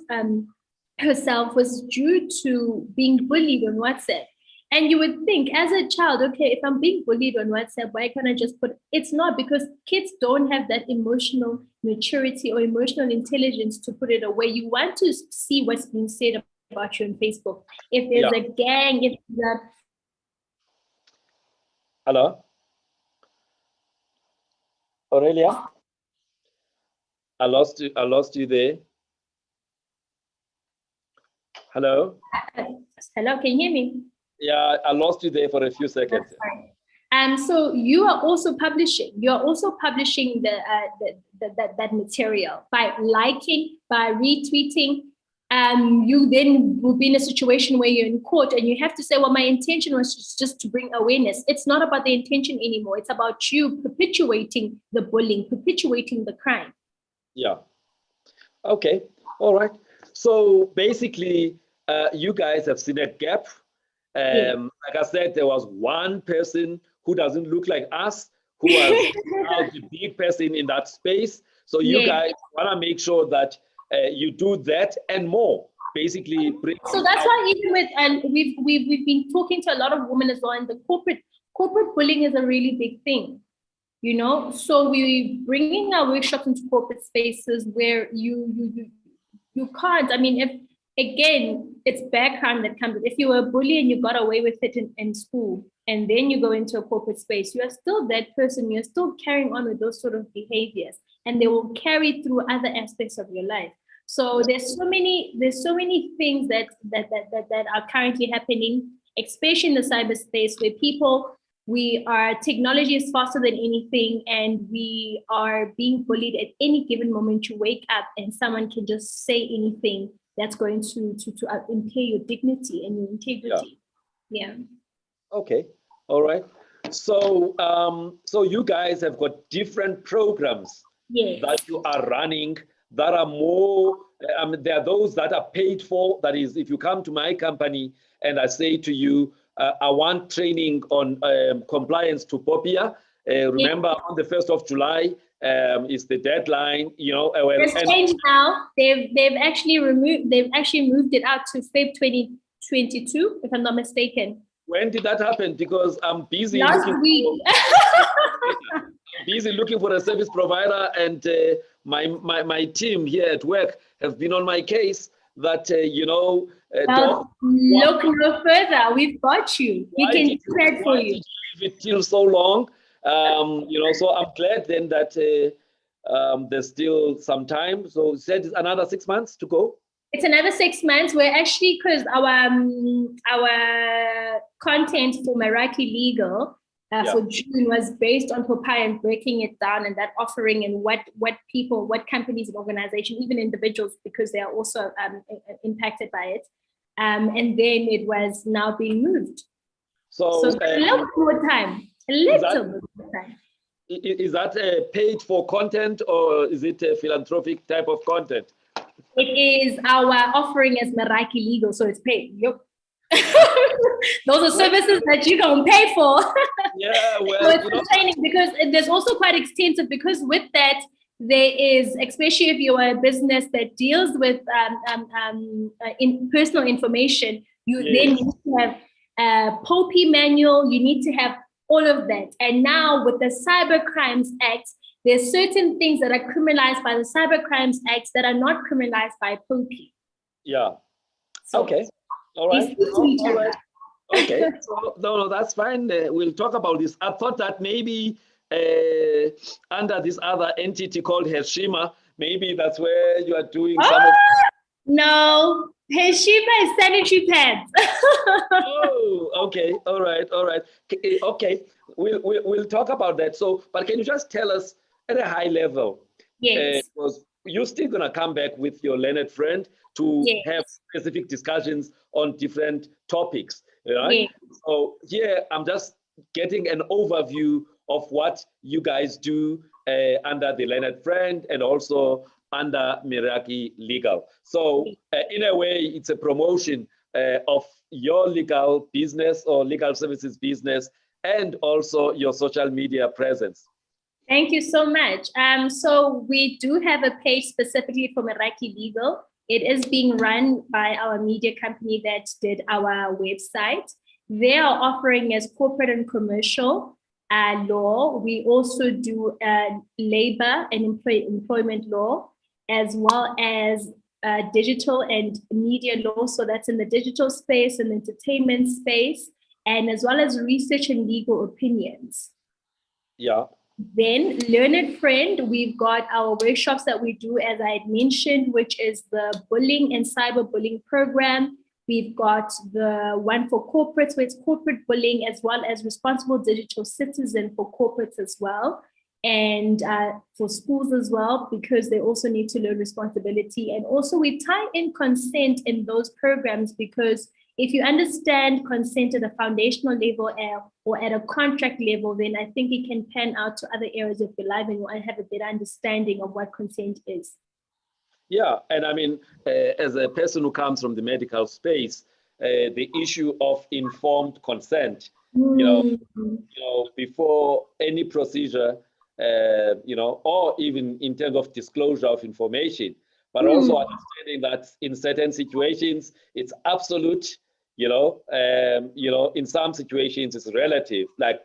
S2: herself was due to being bullied on WhatsApp. And you would think as a child, okay, if I'm being bullied on WhatsApp, why can't I just put, it's not, because kids don't have that emotional maturity or emotional intelligence to put it away. You want to see what's being said about you on Facebook. If there's a gang, if there's
S1: Hello? Aurelia? I lost you there. Hello?
S2: Hello, can you hear me?
S1: Yeah, I lost you there for a few seconds.
S2: So you are also publishing. You are also publishing that material by liking, by retweeting. You then will be in a situation where you're in court and you have to say, well, my intention was just to bring awareness. It's not about the intention anymore. It's about you perpetuating the bullying, perpetuating the crime.
S1: Yeah. Okay. All right. So basically, you guys have seen a gap. Like I said, there was one person who doesn't look like us, who was now the big person in that space. So you guys want to make sure that you do that and more. Basically,
S2: so that's why even with we've been talking to a lot of women as well, and the corporate bullying is a really big thing. You know, so we're bringing our workshops into corporate spaces where you can't. I mean, if again, it's background that comes. If you were a bully and you got away with it in school, and then you go into a corporate space, you are still that person. You're still carrying on with those sort of behaviors, and they will carry through other aspects of your life. So there's so many things that are currently happening, especially in the cyberspace, where technology is faster than anything, and we are being bullied at any given moment. You wake up and someone can just say anything that's going to impair your dignity and your integrity. Yeah.
S1: Okay. All right. So so you guys have got different programs that you are running that are more, there are those that are paid for. That is, if you come to my company and I say to you, I want training on compliance to POPIA. Remember, on the 1st of July is the deadline. You know,
S2: it's changed now. They've actually moved it out to Feb 2022, if I'm not mistaken.
S1: When did that happen? Because I'm busy
S2: last week.
S1: Busy looking for a service provider, and my team here at work have been on my case that
S2: look no further. We've got you. We can do that for you.
S1: Leave it till so long, so I'm glad then that there's still some time. So you said it's another 6 months to go.
S2: It's another 6 months. We're actually, because our content for Meraki Legal for June was based on POPIA and breaking it down, and that offering, and what companies and organizations, even individuals, because they are also impacted by it. And then it was now being moved. So a little more time. Is
S1: that paid for content, or is it a philanthropic type of content?
S2: It is our offering as Meraki Legal, so it's paid. Yep. Those are services that you can pay for.
S1: Yeah, well,
S2: so it's training, because there's also quite extensive, because with that, there is, especially if you're a business that deals with in personal information, you then need to have a POPI manual, you need to have all of that. And now with the Cyber Crimes Act, there's certain things that are criminalized by the Cyber Crimes Act that are not criminalized by POPI.
S1: Yeah. So, okay. All
S2: They
S1: right.
S2: speak to each
S1: All
S2: other.
S1: right. Okay. So no, that's fine. We'll talk about this. I thought that maybe under this other entity called Heshima, maybe that's where you are doing some of.
S2: No, Heshima is sanitary pads.
S1: Oh, okay. All right. All right. Okay. We'll talk about that. So, but can you just tell us at a high level?
S2: Yes.
S1: Because you're still gonna come back with your learned friend to have
S2: Yes.
S1: specific discussions on different topics, right?
S2: Yes.
S1: So here I'm just getting an overview of what you guys do under the learned friend and also under Meraki Legal. So in a way, it's a promotion of your legal business or legal services business and also your social media presence.
S2: Thank you so much. So we do have a page specifically for Meraki Legal. It is being run by our media company that did our website. They are offering as corporate and commercial law. We also do labor and employment law, as well as digital and media law. So that's in the digital space and entertainment space, and as well as research and legal opinions.
S1: Yeah.
S2: Then, learned friend, we've got our workshops that we do, as I had mentioned, which is the bullying and cyberbullying program. We've got the one for corporates, where it's corporate bullying, as well as responsible digital citizen for corporates as well, and for schools as well, because they also need to learn responsibility. And also we tie in consent in those programs, because if you understand consent at a foundational level or at a contract level, then I think it can pan out to other areas of your life and you'll have a better understanding of what consent is.
S1: Yeah, and I mean, as a person who comes from the medical space, the issue of informed consent, you know, before any procedure, or even in terms of disclosure of information, but also understanding that in certain situations it's absolute, in some situations it's relative, like,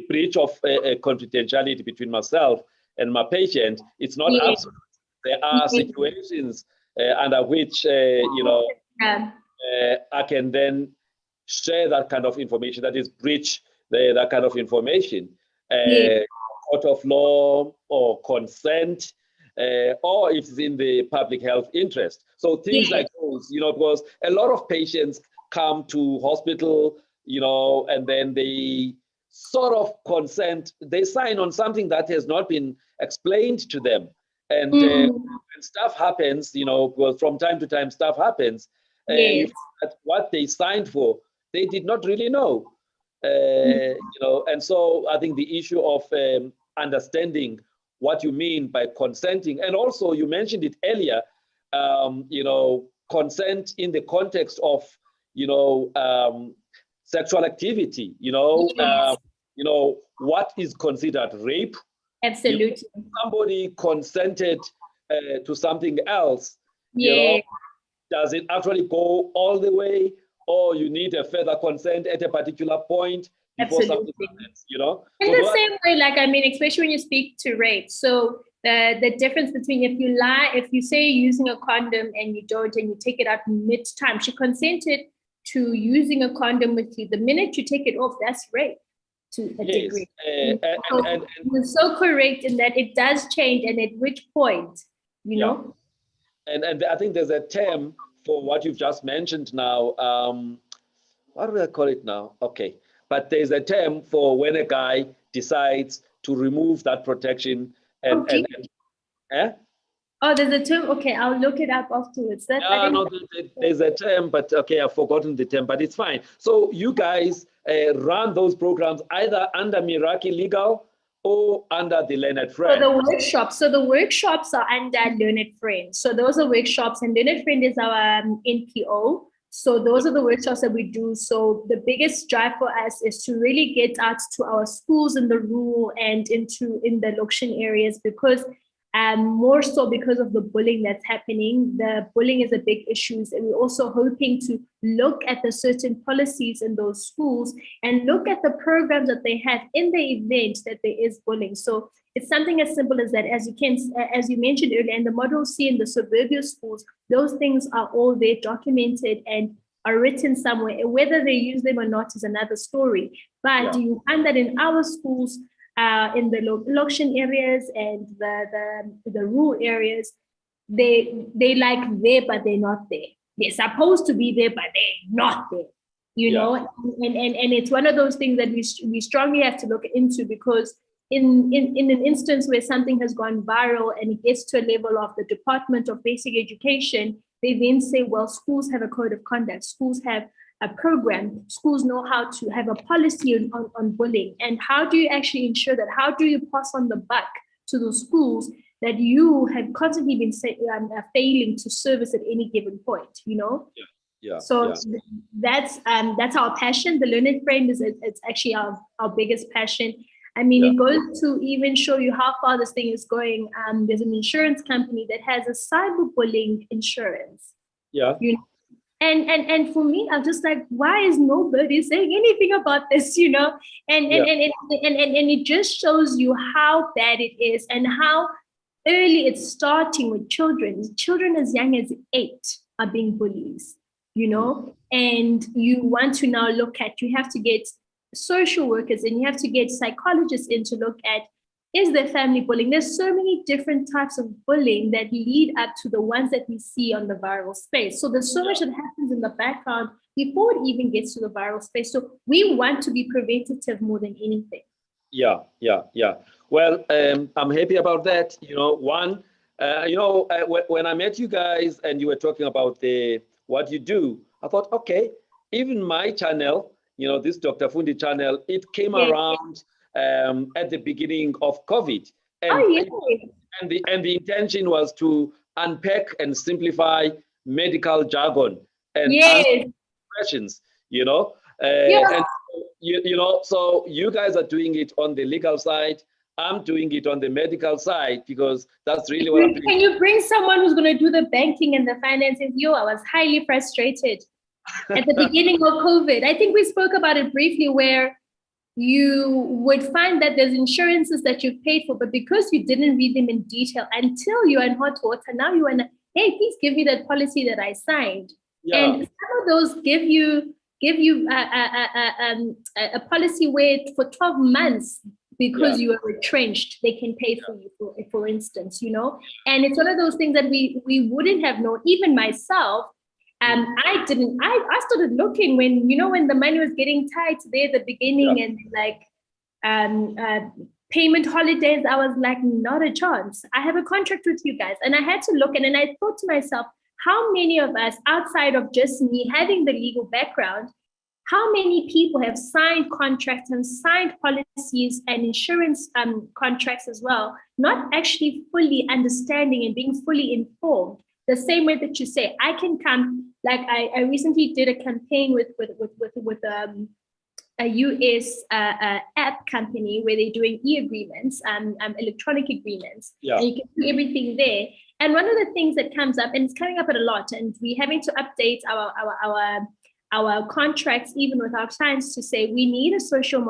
S1: breach of confidentiality between myself and my patient. It's not absolute. There are situations under which, I can then share that kind of information, that is breach that kind of information. Court of law or consent, or if it's in the public health interest. So things like those, because a lot of patients come to hospital, and then they sort of consent, they sign on something that has not been explained to them. And when stuff happens, because from time to time stuff happens, that what they signed for, they did not really know. And so I think the issue of understanding what you mean by consenting, and also you mentioned it earlier, consent in the context of, sexual activity, what is considered rape.
S2: Absolutely.
S1: Somebody consented to something else, does it actually go all the way, or you need a further consent at a particular point before something happens, In
S2: the same way, like, I mean, especially when you speak to rape. So the difference between if you lie, if you say you're using a condom and you don't, and you take it out mid-time, she consented to using a condom with you. The minute you take it off, that's rape to a degree. And you're so correct in that it does change, and at which point, know?
S1: And I think there's a term for what you've just mentioned now. What do I call it now? Okay. But there's a term for when a guy decides to remove that protection and
S2: Oh, there's a term. Okay, I'll look it up afterwards.
S1: There's a term, but okay, I've forgotten the term, but it's fine. So you guys run those programs either under Meraki Legal or under the Learned Friend.
S2: So the workshops are under Learned Friend. So those are workshops, and Learned Friend is our NPO. So those are the workshops that we do. So the biggest drive for us is to really get out to our schools in the rural and in the Lokshin areas, because more so because of the bullying that's happening. The bullying is a big issue, and we're also hoping to look at the certain policies in those schools and look at the programs that they have in the event that there is bullying. So it's something as simple as that. As you mentioned earlier, in the Model C in the suburban schools, those things are all there, documented and are written somewhere. Whether they use them or not is another story. But you find that in our schools, in the location areas and the rural areas, they like there, but they're not there. They're supposed to be there, but they're not there. You know, and it's one of those things that we strongly have to look into, because in an instance where something has gone viral and it gets to a level of the Department of Basic Education, they then say, well, schools have a code of conduct, schools have a program, schools know how to have a policy on bullying. And how do you actually ensure that? How do you pass on the buck to those schools that you have constantly been failing to service at any given point, you know? That's our passion. The learned frame it's actually our biggest passion. I mean, it goes to even show you how far this thing is going. There's an insurance company that has a cyberbullying insurance. You know? And for me, I'm just like, why is nobody saying anything about this, you know? And it just shows you how bad it is and how early it's starting with children. Children as young as 8 are being bullies, you know? And you want to now you have to get social workers and you have to get psychologists in to look at, is there family bullying? There's so many different types of bullying that lead up to the ones that we see on the viral space. So there's so much that happens in the background before it even gets to the viral space. So we want to be preventative more than anything.
S1: Well, I'm happy about that. You know, when I met you guys and you were talking about what you do, I thought, okay, even my channel, you know, this Dr. Fundi channel, it came around at the beginning of COVID. And, and the intention was to unpack and simplify medical jargon and answer questions, you know. And you know, so you guys are doing it on the legal side. I'm doing it on the medical side, because that's really what I'm doing.
S2: Can you bring someone who's going to do the banking and the financing? I was highly frustrated at the beginning of COVID. I think we spoke about it briefly, where you would find that there's insurances that you've paid for, but because you didn't read them in detail until you're in hot water, now you want to, hey, please give me that policy that I signed. And some of those give you a policy where for 12 months, because you are retrenched, they can pay for you, for instance, you know. And it's one of those things that we wouldn't have known, even myself. I started looking when, you know, when the money was getting tight there at the beginning, and like payment holidays, I was like, not a chance. I have a contract with you guys. And I had to look, and I thought to myself, how many of us, outside of just me having the legal background, how many people have signed contracts and signed policies and insurance contracts as well, not actually fully understanding and being fully informed? The same way that you say, I can come, like I recently did a campaign with a US app company where they're doing e-agreements, electronic agreements, and you can see everything there. And one of the things that comes up, and it's coming up at a lot, and we're having to update our contracts even with our clients to say we need a social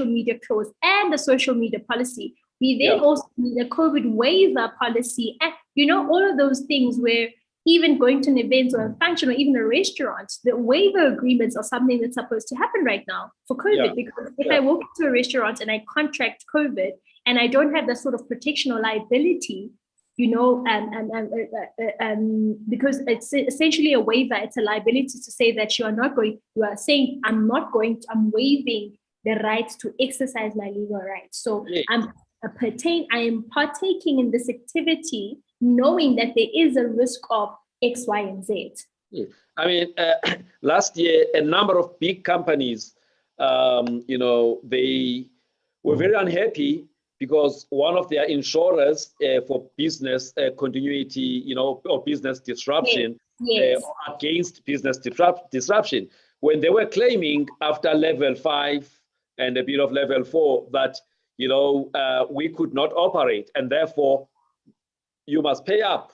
S2: media clause and a social media policy. We then also need a COVID waiver policy, and you know, all of those things where even going to an event or a function or even a restaurant, the waiver agreements are something that's supposed to happen right now for COVID. Because if I walk into a restaurant and I contract COVID and I don't have that sort of protection or liability, you know, because it's essentially a waiver, it's a liability to say that you are saying, I'm waiving the right to exercise my legal rights. So I am partaking in this activity, knowing that there is a risk of X, Y, and Z.
S1: I mean, last year, a number of big companies, you know, they were very unhappy because one of their insurers for business continuity, you know, or business disruption, or against business disruption, when they were claiming after level 5 and a bit of level 4 that, we could not operate, and therefore you must pay up.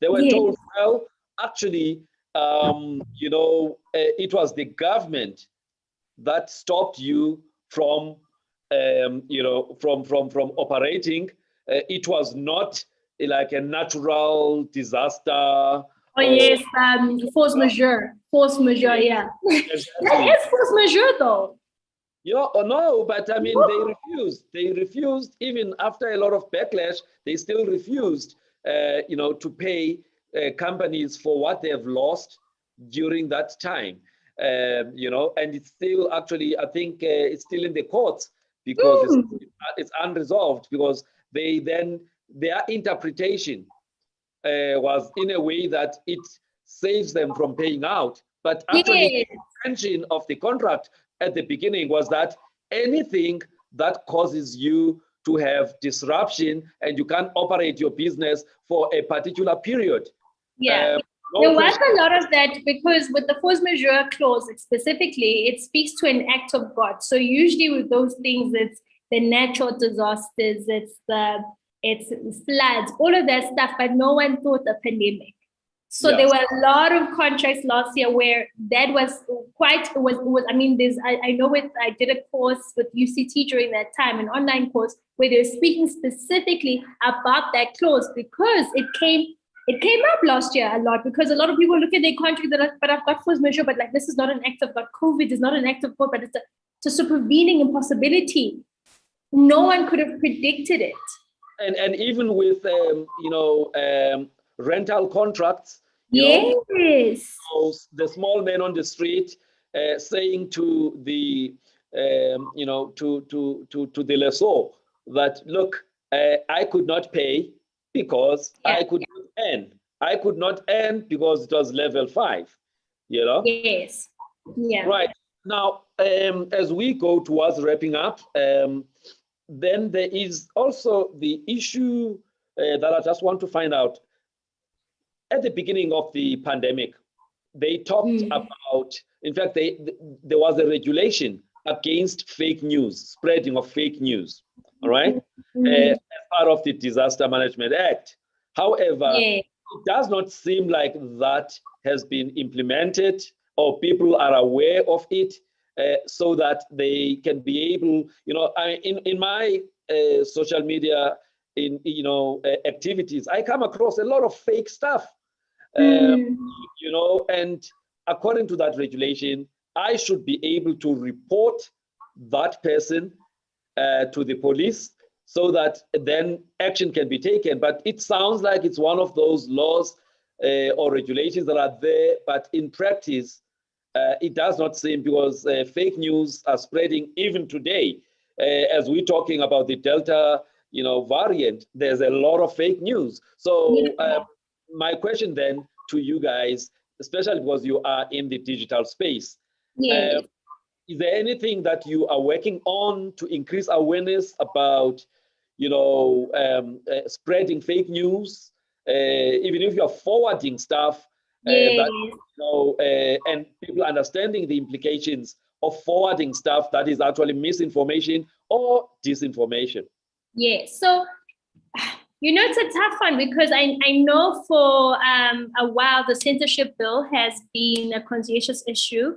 S1: They were
S2: Yes.
S1: told, well, actually, it was the government that stopped you from, from operating. It was not like a natural disaster.
S2: Oh yes, force majeure. Force majeure, yeah.
S1: Exactly.
S2: That is force majeure though.
S1: No, but I mean, they refused, even after a lot of backlash, they still refused, to pay companies for what they have lost during that time. And it's still actually, I think it's still in the courts because it's unresolved, because their interpretation was in a way that it saves them from paying out. But actually,
S2: Yes.
S1: the intention of the contract at the beginning was that anything that causes you to have disruption and you can't operate your business for a particular period.
S2: Yeah.
S1: No
S2: there was
S1: question.
S2: a lot of that, because with the force majeure clause specifically, it speaks to an act of God. So usually with those things, it's the natural disasters, it's floods, all of that stuff, but no one thought a pandemic. So there were a lot of contracts last year where that was I mean, I know I did a course with UCT during that time, an online course, where they were speaking specifically about that clause, because it came up last year a lot, because a lot of people look at their contract, but I've got force majeure, but like, this is not an act of God. COVID is not an act of God, but it's a supervening impossibility. No one could have predicted it.
S1: And even with rental contracts,
S2: yes,
S1: the small man on the street saying to the to the lessor that, look, I could not pay because I could not earn. I could not earn because it was level 5.
S2: Yes. Yeah.
S1: Right. Now, as we go towards wrapping up, then there is also the issue that I just want to find out. At the beginning of the pandemic, they talked about, in fact, there was a regulation against fake news, spreading of fake news, all right, as part of the Disaster Management Act. However, it does not seem like that has been implemented, or people are aware of it, so that they can be able, in my social media, activities, I come across a lot of fake stuff. And according to that regulation, I should be able to report that person to the police, so that then action can be taken. But it sounds like it's one of those laws or regulations that are there, but in practice, it does not seem, because fake news are spreading even today. As we're talking about the Delta, variant, there's a lot of fake news. So my question then to you guys, especially because you are in the digital space, is there anything that you are working on to increase awareness about, spreading fake news, even if you're forwarding stuff, and people understanding the implications of forwarding stuff that is actually misinformation or disinformation?
S2: Yeah, so it's a tough one, because I know for a while the censorship bill has been a contentious issue,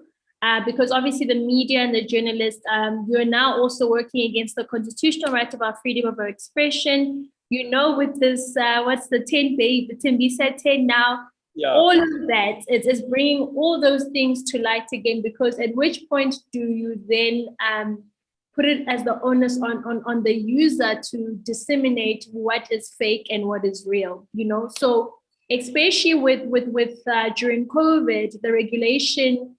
S2: because obviously the media and the journalists, you're now also working against the constitutional right of our freedom of our expression. With this, what's the 10 babe, the 10B said 10 now, all of that is bringing all those things to light again, because at which point do you then put it as the onus on the user to disseminate what is fake and what is real, So especially with during COVID, the regulation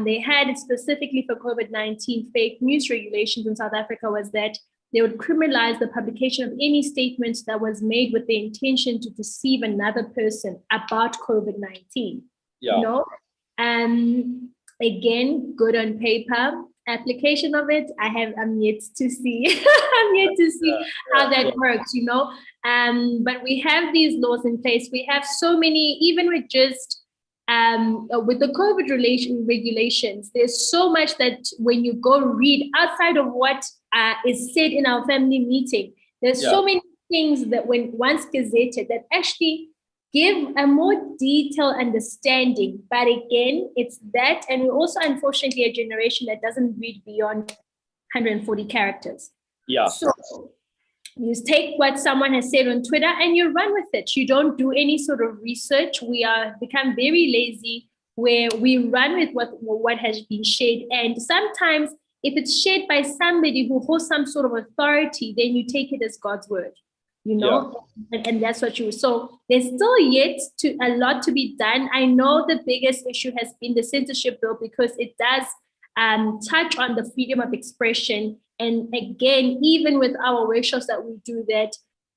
S2: they had specifically for COVID-19 fake news regulations in South Africa was that they would criminalize the publication of any statement that was made with the intention to deceive another person about COVID-19. Again, good on paper. Application of it, I'm yet to see. I'm yet to see how that works, but we have these laws in place. We have so many, even with just with the COVID regulations, there's so much that when you go read outside of what is said in our family meeting, there's so many things that when once gazetted that actually give a more detailed understanding. But again, it's that, and we're also unfortunately a generation that doesn't read beyond 140 characters.
S1: Yeah.
S2: So you take what someone has said on Twitter and you run with it. You don't do any sort of research. We are become very lazy where we run with what has been shared. And sometimes if it's shared by somebody who holds some sort of authority, then you take it as God's word, you know, and that's what you. So there's still yet a lot to be done. I know the biggest issue has been the censorship bill because it does touch on the freedom of expression. And again, even with our workshops that we do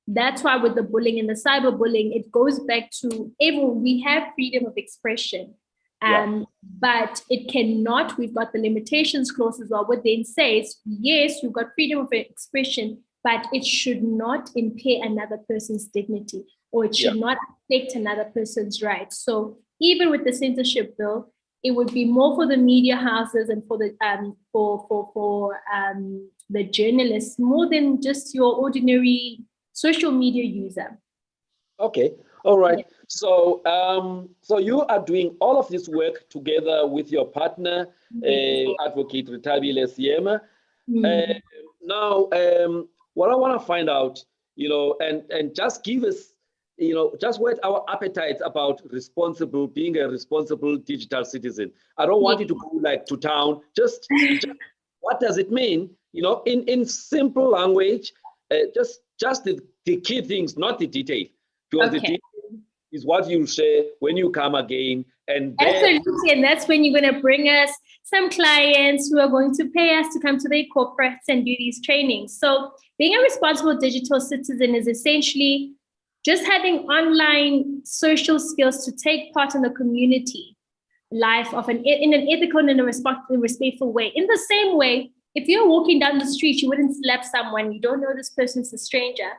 S2: that's why with the bullying and the cyberbullying, it goes back to we have freedom of expression. But it cannot, we've got the limitations clause as well, what then says, yes, you've got freedom of expression, but it should not impair another person's dignity, or it should not affect another person's rights. So even with the censorship bill, it would be more for the media houses and for the the journalists, more than just your ordinary social media user.
S1: Okay, all right. Yeah. So, so you are doing all of this work together with your partner, Advocate Retabile Siema. Now, what I want to find out, you know, and just give us, you know, just whet our appetites about being a responsible digital citizen. I don't want you to go like to town. Just what does it mean? You know, in simple language, just the key things, not the detail. Because the detail is what you say when you come again. And
S2: absolutely, and that's when you're going to bring us some clients who are going to pay us to come to their corporates and do these trainings. So being a responsible digital citizen is essentially just having online social skills to take part in the community life in an ethical and a respectful way. In the same way, if you're walking down the street, you wouldn't slap someone. You don't know this person's a stranger.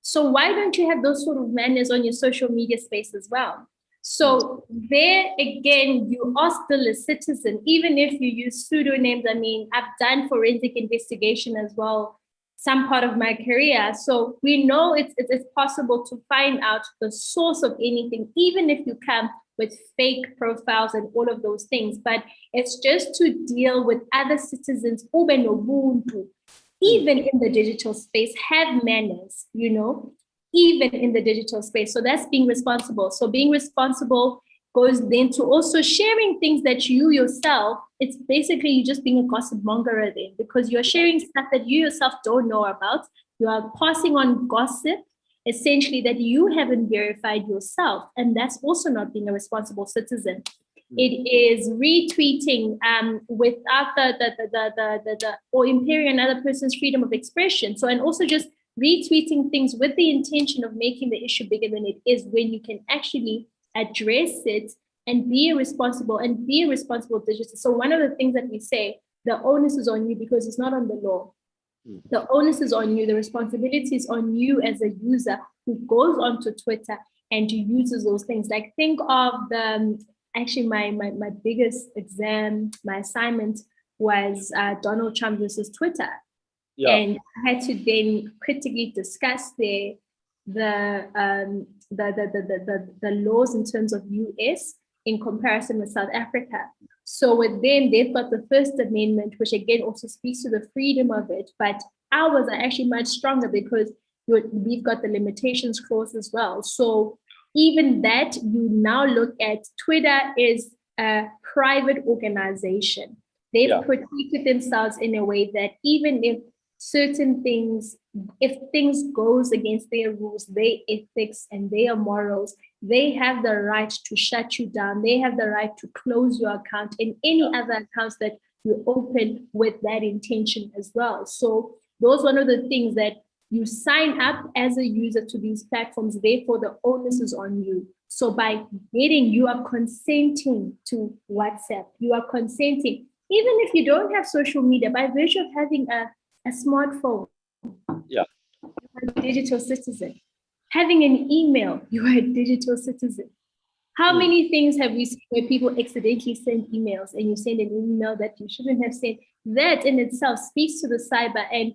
S2: So why don't you have those sort of manners on your social media space as well? So there again, you are still a citizen, even if you use pseudonyms. I mean, I've done forensic investigation as well, some part of my career. So we know it's possible to find out the source of anything, even if you come with fake profiles and all of those things. But it's just to deal with other citizens, even in the digital space, have manners, you know, even in the digital space. So that's being responsible. So being responsible goes then to also sharing things that you yourself, it's basically you just being a gossip monger then, because you're sharing stuff that you yourself don't know about. You are passing on gossip, essentially, that you haven't verified yourself. And that's also not being a responsible citizen. It is retweeting without or impairing another person's freedom of expression. So, and also just retweeting things with the intention of making the issue bigger than it is, when you can actually address it and be responsible digital. So one of the things that we say, the onus is on you because it's not on the law. The onus is on you. The responsibility is on you as a user who goes onto Twitter and uses those things. Like think of actually my biggest my assignment was Donald Trump versus Twitter. And I had to then critically discuss the laws in terms of US in comparison with South Africa. So with them, they've got the First Amendment, which again also speaks to the freedom of it, but ours are actually much stronger because we've got the limitations clause as well. So even that, you now look at Twitter is a private organization. They've protected themselves in a way that even if certain things, if things goes against their rules, their ethics and their morals, they have the right to shut you down. They have the right to close your account and any other accounts that you open with that intention as well. So those are one of the things that you sign up as a user to these platforms, therefore the onus is on you. So by you are consenting to WhatsApp, you are consenting, even if you don't have social media, by virtue of having a smartphone, you're a digital citizen. Having an email, you are a digital citizen. How many things have we seen where people accidentally send emails and you send an email that you shouldn't have sent? That in itself speaks to the cyber. And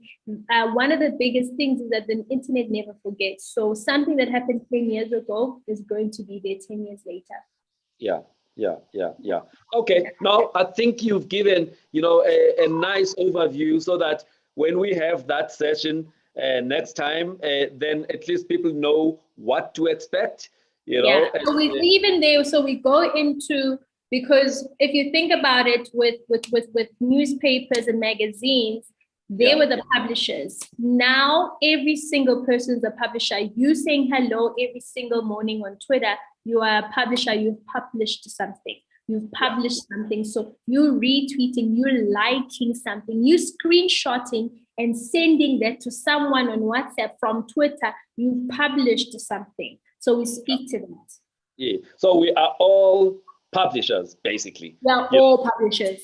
S2: one of the biggest things is that the internet never forgets. So something that happened 10 years ago is going to be there 10 years later.
S1: Yeah. Okay, now I think you've given, a nice overview so that when we have that session next time, then at least people know what to expect.
S2: So we even there, so we go into, because if you think about it with newspapers and magazines, they were the publishers. Now every single person is a publisher. You saying hello every single morning on Twitter, you are a publisher, you've published something. You've published something. So you're retweeting, you're liking something, you're screenshotting and sending that to someone on WhatsApp from Twitter, you've published something. So we speak to that.
S1: Yeah. So we are all publishers, basically.
S2: We are all publishers.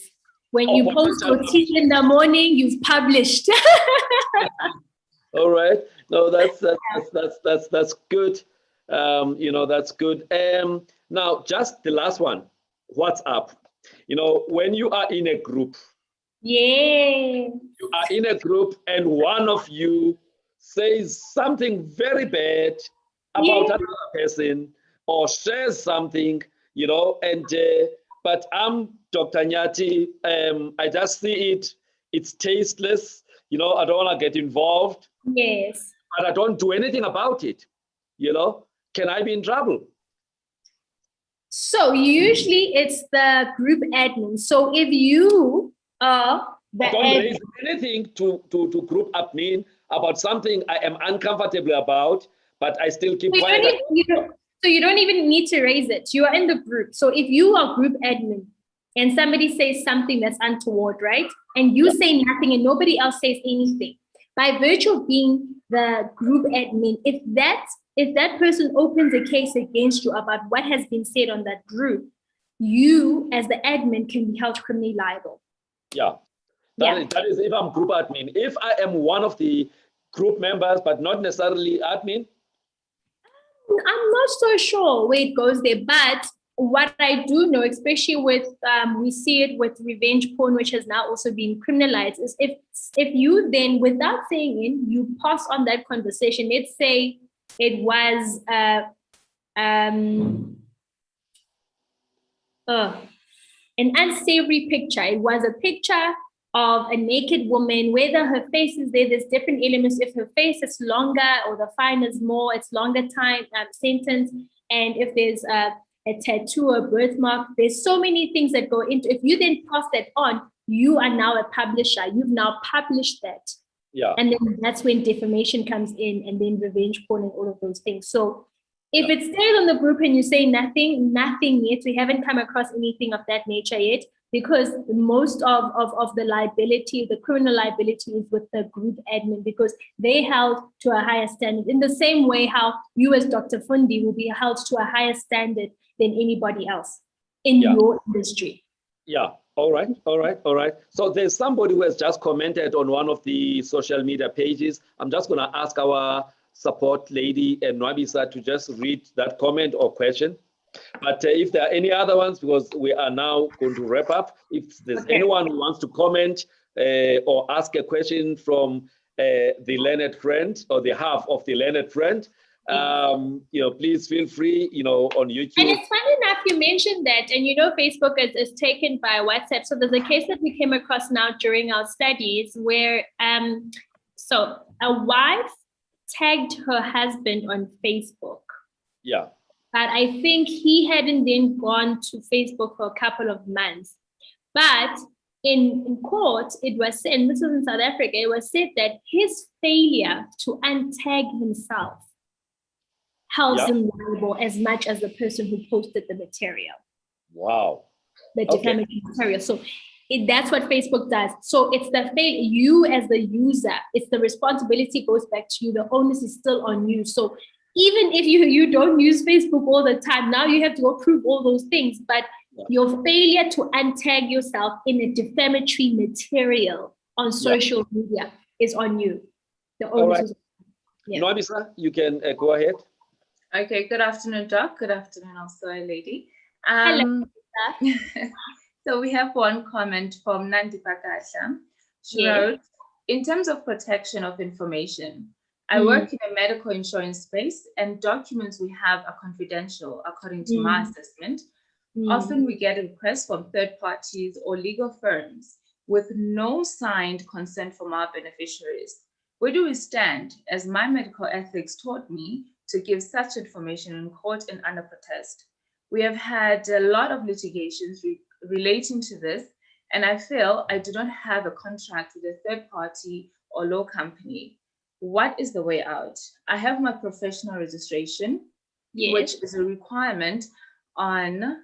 S2: When you post your tea in the morning, you've published.
S1: All right. No, that's good. That's good. Now, just the last one. What's up? When you are in a group.
S2: Yeah.
S1: You are in a group and one of you says something very bad about another person or shares something, but I'm Dr. Nyati, I just see it's tasteless, I don't want to get involved.
S2: Yes.
S1: But I don't do anything about it, can I be in trouble?
S2: So usually it's the group admin. So if you are the
S1: I don't raise anything to group admin about something I am uncomfortable about, but I still keep quiet.
S2: So you don't even need to raise it. You are in the group. So if you are group admin and somebody says something that's untoward, right? And you say nothing and nobody else says anything, by virtue of being the group admin, if that person opens a case against you about what has been said on that group, you as the admin can be held criminally liable.
S1: Yeah. That is if I'm group admin. If I am one of the group members, but not necessarily admin,
S2: I'm not so sure where it goes there, but what I do know, especially with we see it with revenge porn, which has now also been criminalized, is if you then, without saying it, you pass on that conversation. Let's say it was an unsavory picture. It was a picture of a naked woman, whether her face is there's different elements. If her face is longer or the fine is more, it's longer time sentence. And if there's a tattoo or birthmark, there's so many things that go into. If you then pass that on, you are now a publisher. You've now published that.
S1: Yeah.
S2: And then that's when defamation comes in, and then revenge porn and all of those things. So if it stays on the group and you say nothing yet, we haven't come across anything of that nature yet, because most of the liability, the criminal liability, is with the group admin, because they held to a higher standard, in the same way how you as Dr. Fundi will be held to a higher standard than anybody else in your industry.
S1: Yeah. All right. So there's somebody who has just commented on one of the social media pages. I'm just going to ask our support lady, Nwabisa, to just read that comment or question. But if there are any other ones, because we are now going to wrap up, if there's anyone who wants to comment or ask a question from the learned friend or the half of the learned friend, please feel free, on YouTube.
S2: And it's funny enough, you mentioned that, and Facebook is taken by WhatsApp. So there's a case that we came across now during our studies where so a wife tagged her husband on Facebook.
S1: Yeah.
S2: But I think he hadn't then gone to Facebook for a couple of months. But in court, it was said, and this was in South Africa, it was said that his failure to untag himself held him liable as much as the person who posted the material.
S1: Wow.
S2: The defamatory material. So that's what Facebook does. So it's you as the user, it's the responsibility goes back to you. The onus is still on you. So even if you don't use Facebook all the time, now you have to go prove all those things. But your failure to untag yourself in a defamatory material on social media is on you. The onus is on you.
S1: Nwabisa, you can go ahead.
S3: Okay, good afternoon, Doc. Good afternoon also, lady.
S2: Hello.
S3: So we have one comment from Nandi Pakasha. She
S2: Yes.
S3: wrote, in terms of protection of information, I work in a medical insurance space and documents we have are confidential according to my assessment. Often we get requests from third parties or legal firms with no signed consent from our beneficiaries. Where do we stand, as my medical ethics taught me to give such information in court and under protest? We have had a lot of litigations relating to this, and I feel I do not have a contract with a third party or law company. What is the way out? I have my professional registration, which is a requirement. On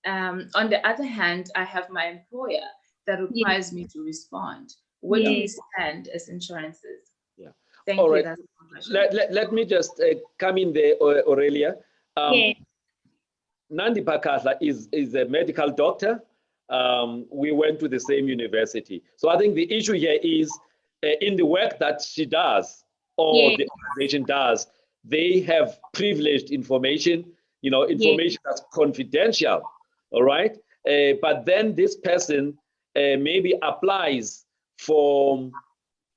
S3: the other hand, I have my employer that requires me to respond. Where do we stand as insurances?
S1: Yeah.
S3: Thank
S1: All
S3: you.
S1: right.
S3: That's my question.
S1: Let me just come in there, Aurelia. Nandi Pakasla is a medical doctor. We went to the same university. So I think the issue here is in the work that she does or the organization does, they have privileged information, information that's confidential, all right? But then this person maybe applies for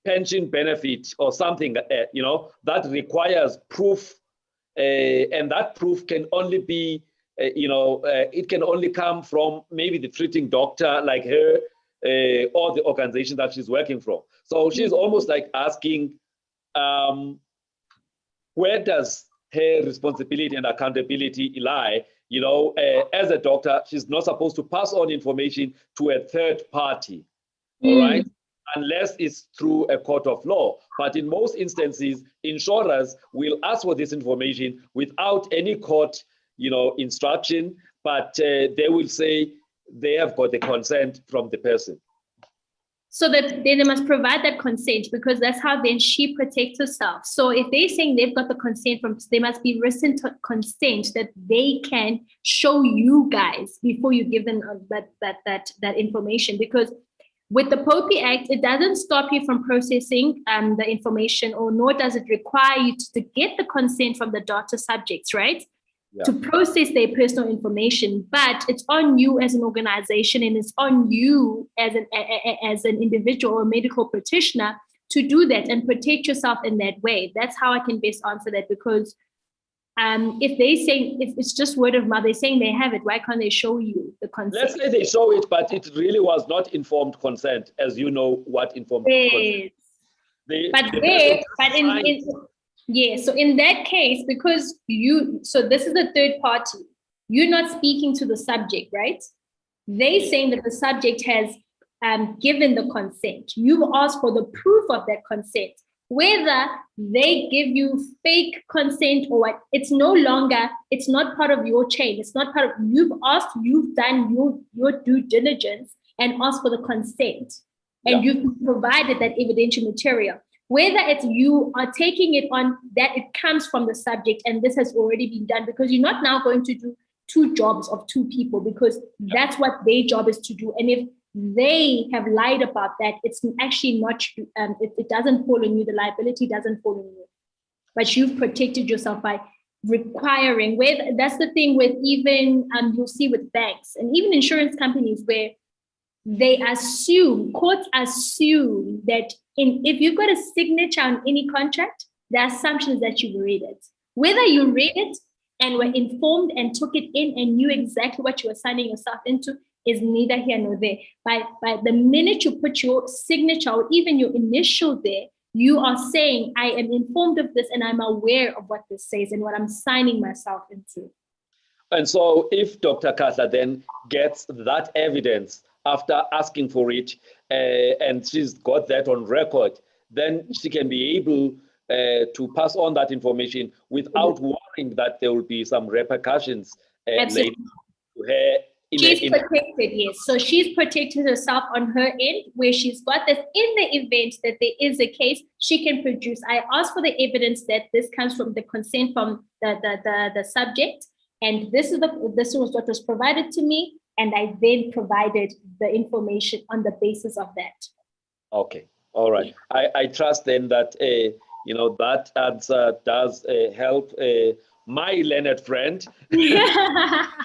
S1: pension benefit or something, that requires proof, and that proof can only be it can only come from maybe the treating doctor like her or the organization that she's working from. So she's almost like asking, where does her responsibility and accountability lie? As a doctor, she's not supposed to pass on information to a third party, all right? Unless it's through a court of law. But in most instances, insurers will ask for this information without any court instruction, but they will say they have got the consent from the person.
S2: So that they must provide that consent, because that's how then she protects herself. So if they're saying they've got the consent from, there must be written consent that they can show you guys before you give them that information. Because with the POPI Act, it doesn't stop you from processing the information, or nor does it require you to get the consent from the data subjects, right? Yeah. To process their personal information, but it's on you as an organization, and it's on you as an individual or medical practitioner to do that and protect yourself in that way. That's how I can best answer that, because if they say, if it's just word of mouth, they're saying they have it, why can't they show you the consent?
S1: Let's say they show it, but it really was not informed consent, as you know what informed consent.
S2: So in that case, because so this is the third party, you're not speaking to the subject, right? They're saying that the subject has given the consent. You've asked for the proof of that consent. Whether they give you fake consent or what, it's no longer, it's not part of your chain. It's not part of, you've asked, you've done your due diligence and asked for the consent. And you've provided that evidential material. Whether it's you are taking it on that it comes from the subject and this has already been done, because you're not now going to do two jobs of two people, because that's what their job is to do. And if they have lied about that, it's actually not, it doesn't fall on you, the liability doesn't fall on you. But you've protected yourself by requiring, that's the thing with even, you'll see with banks and even insurance companies, where they assume, courts assume that if you've got a signature on any contract, the assumption is that you've read it. Whether you read it and were informed and took it in and knew exactly what you were signing yourself into is neither here nor there. By the minute you put your signature or even your initial there, you are saying, I am informed of this and I'm aware of what this says and what I'm signing myself into.
S1: And so if Dr. Kasla then gets that evidence after asking for it, and she's got that on record, then she can be able to pass on that information without worrying that there will be some repercussions later to her.
S2: She's protected, yes. So she's protected herself on her end, where she's got this. In the event that there is a case, she can produce. I asked for the evidence that this comes from the consent from the subject, and this was what was provided to me, and I then provided the information on the basis of that.
S1: Okay, all right. I trust then that that answer does help my learned friend.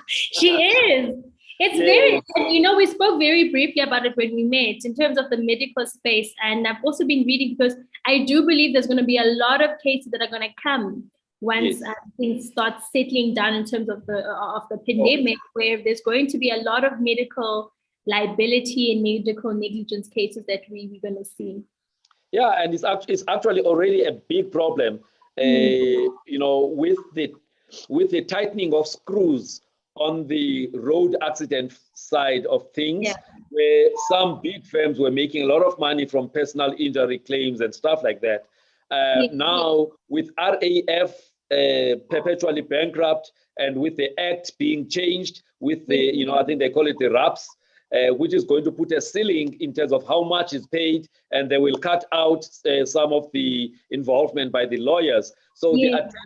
S2: She is. It's very, you know, we spoke very briefly about it when we met in terms of the medical space. And I've also been reading because I do believe there's going to be a lot of cases that are going to come once things start settling down in terms of the pandemic, where there's going to be a lot of medical liability and medical negligence cases that we're going to see.
S1: Yeah, and it's actually already a big problem, you know, with the tightening of screws on the road accident side of things, where some big firms were making a lot of money from personal injury claims and stuff like that. Now, with RAF perpetually bankrupt, and with the act being changed, with the, you know, I think they call it the RAPS, which is going to put a ceiling in terms of how much is paid, and they will cut out some of the involvement by the lawyers. So the attempt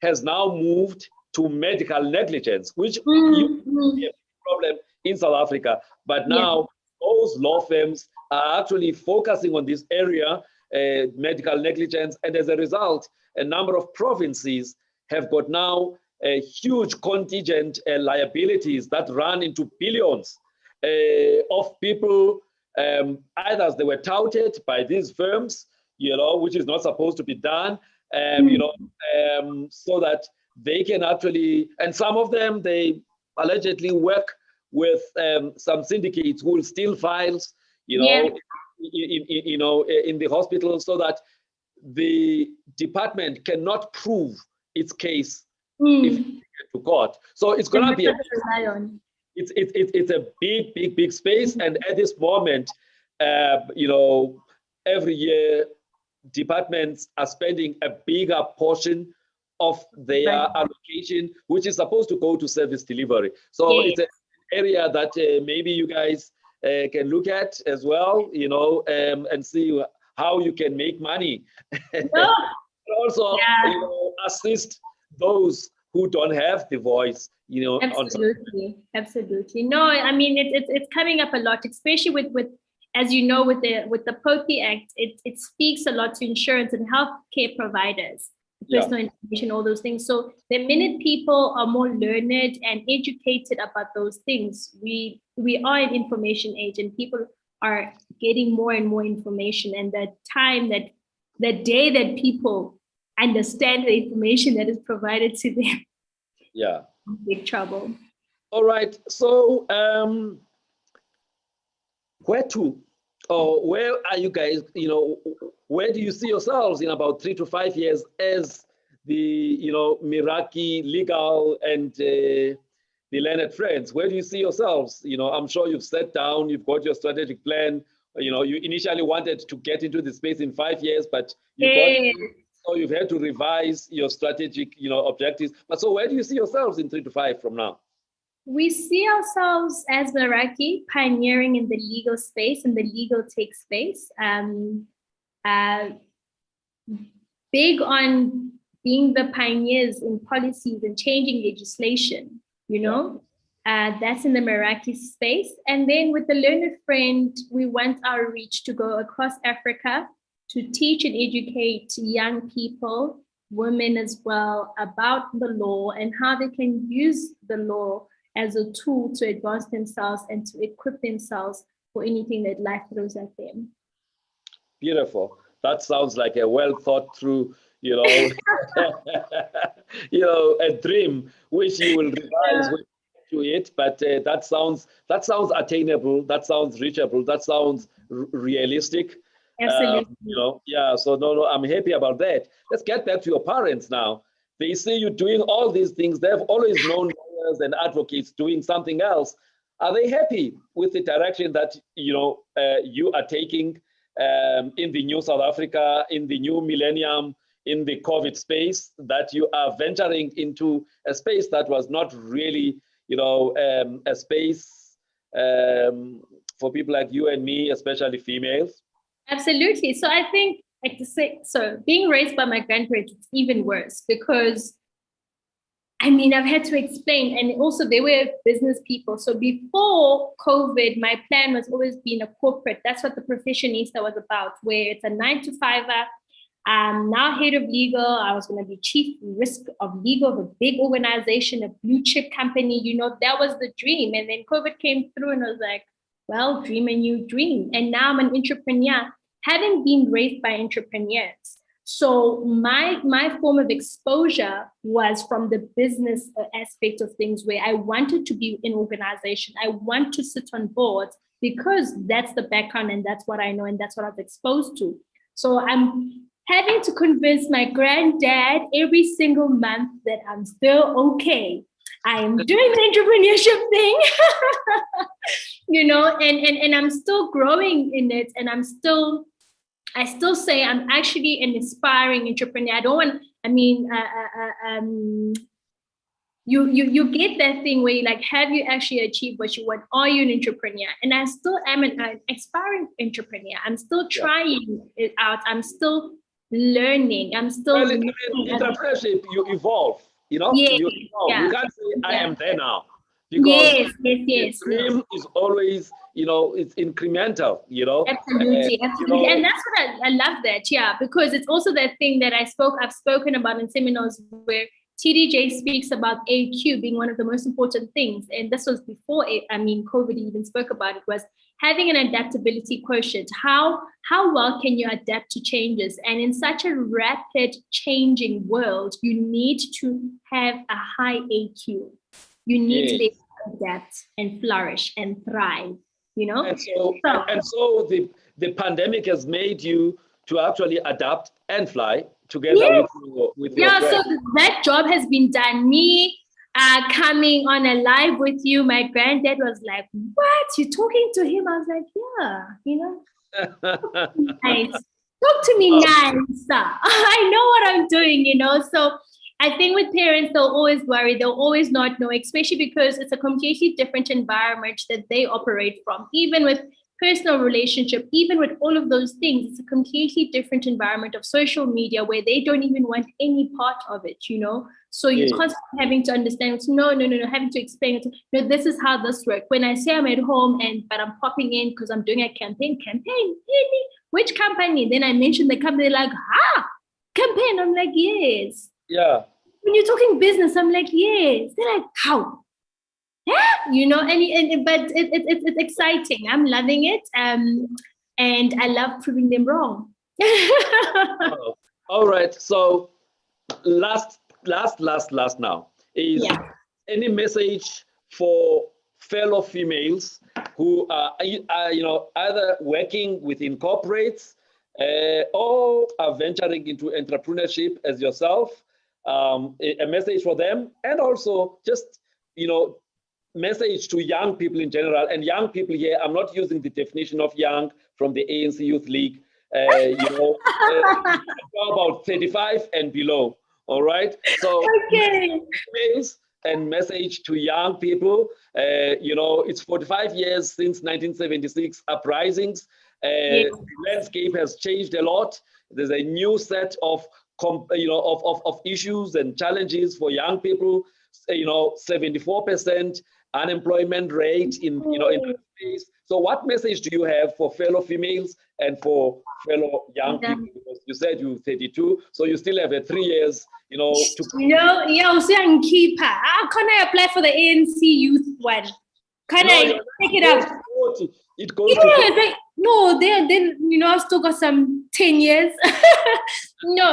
S1: has now moved to medical negligence, which used to be a problem in South Africa. But now those law firms are actually focusing on this area, medical negligence. And as a result, a number of provinces have got now a huge contingent liabilities that run into billions of people, either they were touted by these firms, you know, which is not supposed to be done, you know, so that they can actually, and some of them, they allegedly work with some syndicates who will steal files, you know, in the hospital, so that the department cannot prove its case if it gets to court. So it's going to be it's a big space, and at this moment, you know, every year departments are spending a bigger portion of their allocation, which is supposed to go to service delivery. So it's an area that maybe you guys can look at as well, you know, and see how you can make money. Also, you know, assist those who don't have the voice, you know.
S2: Absolutely. No, I mean, it's coming up a lot, especially with as you know, with the POPI Act, it speaks a lot to insurance and healthcare providers, personal information, all those things. So the minute people are more learned and educated about those things, we are an information age, and people are getting more and more information. And the day that people understand the information that is provided to them, big trouble.
S1: All right. So where are you guys, you know, where do you see yourselves in about 3 to 5 years as the, you know, Meraki legal and the learned friends? Where do you see yourselves? You know, I'm sure you've sat down, you've got your strategic plan. You know, you initially wanted to get into the space in 5 years, but so you've had to revise your strategic, you know, objectives. But so where do you see yourselves in 3 to 5 from now?
S2: We see ourselves as Meraki pioneering in the legal space, in the legal tech space, big on being the pioneers in policies and changing legislation, you know. That's in the Meraki space. And then with the Learned Friend, we want our reach to go across Africa to teach and educate young people, women as well, about the law and how they can use the law as a tool to advance themselves and to equip themselves for anything that life throws at them.
S1: Beautiful. That sounds like a well thought through, you know, you know, a dream which you will revise to it. But that sounds attainable. That sounds reachable. That sounds realistic.
S2: Absolutely.
S1: You know, so no, I'm happy about that. Let's get back to your parents now. They see you doing all these things. They've always known lawyers and advocates doing something else. Are they happy with the direction that, you know, you are taking in the new South Africa, in the new millennium, in the COVID space, that you are venturing into a space that was not really, you know, a space for people like you and me, especially females?
S2: Absolutely. So I think, like to say, so being raised by my grandparents, it's even worse because, I mean, I've had to explain, and also they were business people. So before COVID, my plan was always being a corporate. That's what the Professionista was about, where it's a 9 to 5. now head of legal. I was going to be chief risk of legal of a big organization, a blue chip company. You know, that was the dream. And then COVID came through and I was like, well, dream a new dream. And now I'm an entrepreneur, having been raised by entrepreneurs. So my form of exposure was from the business aspect of things, where I wanted to be in organization. I want to sit on boards because that's the background and that's what I know and that's what I was exposed to. So I'm having to convince my granddad every single month that I'm still okay. I am doing the entrepreneurship thing, you know, and I'm still growing in it. And I still say I'm actually an aspiring entrepreneur. I don't want, I mean, you get that thing where you like, have you actually achieved what you want? Are you an entrepreneur? And I still am an aspiring entrepreneur. I'm still trying it out. I'm still learning. I'm still
S1: learning. Entrepreneurship, you evolve, you know?
S2: Yes,
S1: You evolve.
S2: yeah.
S1: You can't say I am there now. Because the dream is always, you know, it's incremental, you know.
S2: Absolutely, absolutely.
S1: You know,
S2: and that's what I love that, yeah, because it's also that thing that I've spoken about in seminars where TDJ speaks about AQ being one of the most important things. And this was before, COVID even spoke about it, was having an adaptability quotient. How well can you adapt to changes? And in such a rapid changing world, you need to have a high AQ. You need to be able to adapt and flourish and thrive, you know?
S1: And so the pandemic has made you to actually adapt and fly together with your
S2: so that job has been done. Me coming on a live with you, my granddad was like, what? You're talking to him? I was like, yeah, you know? Nice. Talk to me nice. I know what I'm doing, you know? So I think with parents, they'll always worry. They'll always not know, especially because it's a completely different environment that they operate from. Even with personal relationship, even with all of those things, it's a completely different environment of social media where they don't even want any part of it, you know? So you're constantly having to understand, no, having to explain it. No, this is how this works. When I say I'm at home but I'm popping in because I'm doing a campaign, really? Which company? Then I mentioned the company, like, campaign. I'm like, yes.
S1: Yeah.
S2: When you're talking business, I'm like, yes. They're like, how? Yeah, you know, but it's exciting. I'm loving it. And I love proving them wrong.
S1: All right. So last now is any message for fellow females who are you know, either working within corporates or are venturing into entrepreneurship as yourself, a message for them, and also just, you know, message to young people in general. And young people here, I'm not using the definition of young from the ANC Youth League, you know, about 35 and below. All right. So females and message to young people, you know, it's 45 years since 1976 uprisings. The landscape has changed a lot. There's a new set of of issues and challenges for young people. You know, 74% unemployment rate in that space. So what message do you have for fellow females and for fellow young people? Because you said you're 32, so you still have 3 years, you know, to
S2: so I'm keeper. How can I apply for the ANC youth one? Can I pick it up?
S1: It goes to
S2: no, then you know, I've still got some 10 years. No,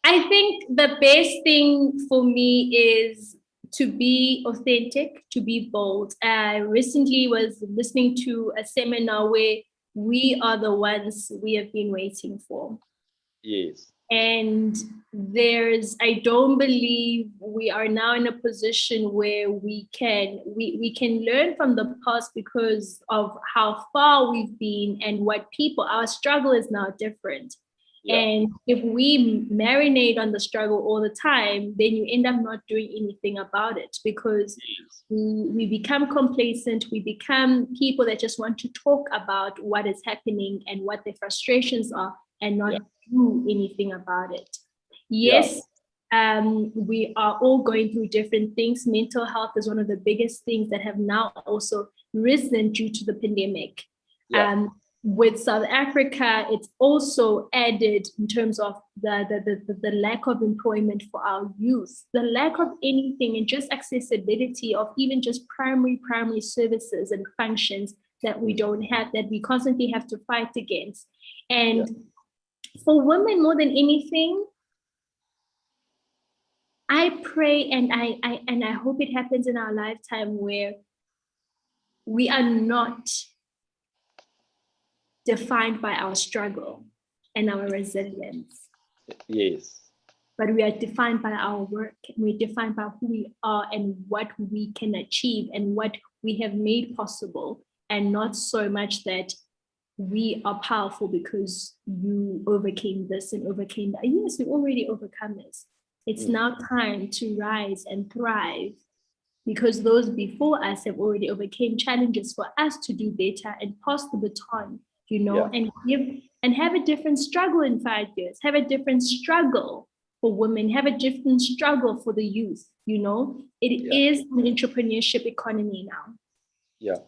S2: I think the best thing for me is to be authentic, to be bold. I recently was listening to a seminar where we are the ones we have been waiting for.
S1: Yes.
S2: And I don't believe we are now in a position where we can learn from the past because of how far we've been and our struggle is now different. Yeah. And if we marinate on the struggle all the time, then you end up not doing anything about it because we become complacent. We become people that just want to talk about what is happening and what their frustrations are and not do anything about it. Yes, we are all going through different things. Mental health is one of the biggest things that have now also risen due to the pandemic. with South Africa, it's also added in terms of the lack of employment for our youth, the lack of anything, and just accessibility of even just primary services and functions that we don't have, that we constantly have to fight against. And for women, more than anything, I pray and I hope it happens in our lifetime where we are not defined by our struggle and our resilience.
S1: Yes.
S2: But we are defined by our work. We're defined by who we are and what we can achieve and what we have made possible, and not so much that we are powerful because you overcame this and overcame that. Yes, we already overcome this. It's now time to rise and thrive, because those before us have already overcame challenges for us to do better and pass the baton, you know, and give and have a different struggle in 5 years, have a different struggle for women, have a different struggle for the youth, you know. It is an entrepreneurship economy now. Yeah.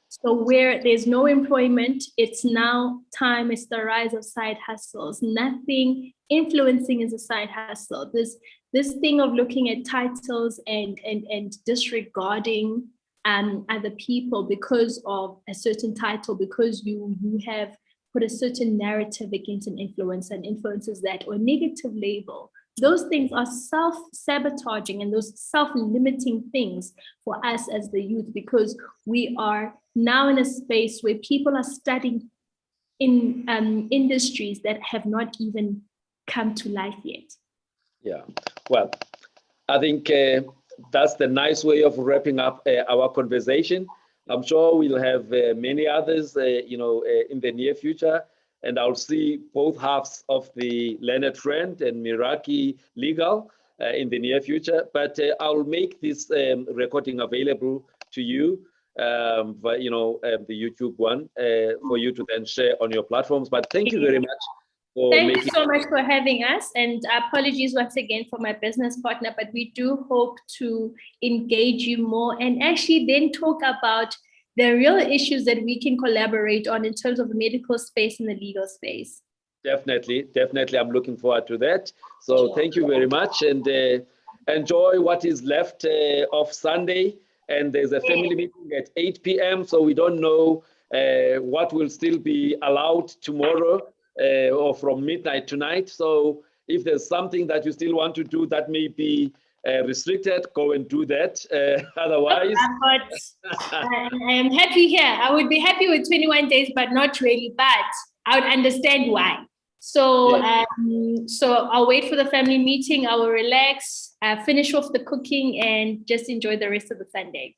S2: So where there's no employment, it's now time, it's the rise of side hustles. Nothing influencing is a side hustle. This thing of looking at titles and disregarding other people because of a certain title, because you have put a certain narrative against an influencer and influences that, or negative label. Those things are self-sabotaging and those self-limiting things for us as the youth, because we are now in a space where people are studying in industries that have not even come to life yet. Yeah, well, I think that's the nice way of wrapping up our conversation. I'm sure we'll have many others, in the near future. And I'll see both halves of the Leonard Friend and Miraki Legal in the near future. But I'll make this recording available to you, the YouTube one, for you to then share on your platforms. But thank you very much. Thank you so much for having us. And apologies once again for my business partner, but we do hope to engage you more and actually then talk about the real issues that we can collaborate on in terms of the medical space and the legal space. Definitely. I'm looking forward to that. So thank you very much, and enjoy what is left of Sunday. And there's a family meeting at 8 p.m. So we don't know what will still be allowed tomorrow or from midnight tonight. So if there's something that you still want to do that may be restricted, go and do that. Otherwise, I am happy here. I would be happy with 21 days, but not really. But I would understand why. So, so I'll wait for the family meeting. I will relax, finish off the cooking, and just enjoy the rest of the Sunday.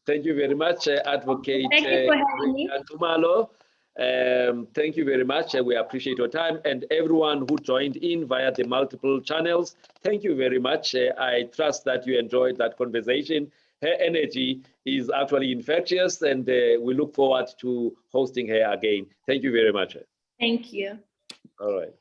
S2: Thank you very much, Advocate. Thank you for having me. Nxumalo. Thank you very much. We appreciate your time, and everyone who joined in via the multiple channels. Thank you very much. I trust that you enjoyed that conversation. Her energy is actually infectious, and we look forward to hosting her again. Thank you very much. Thank you. All right.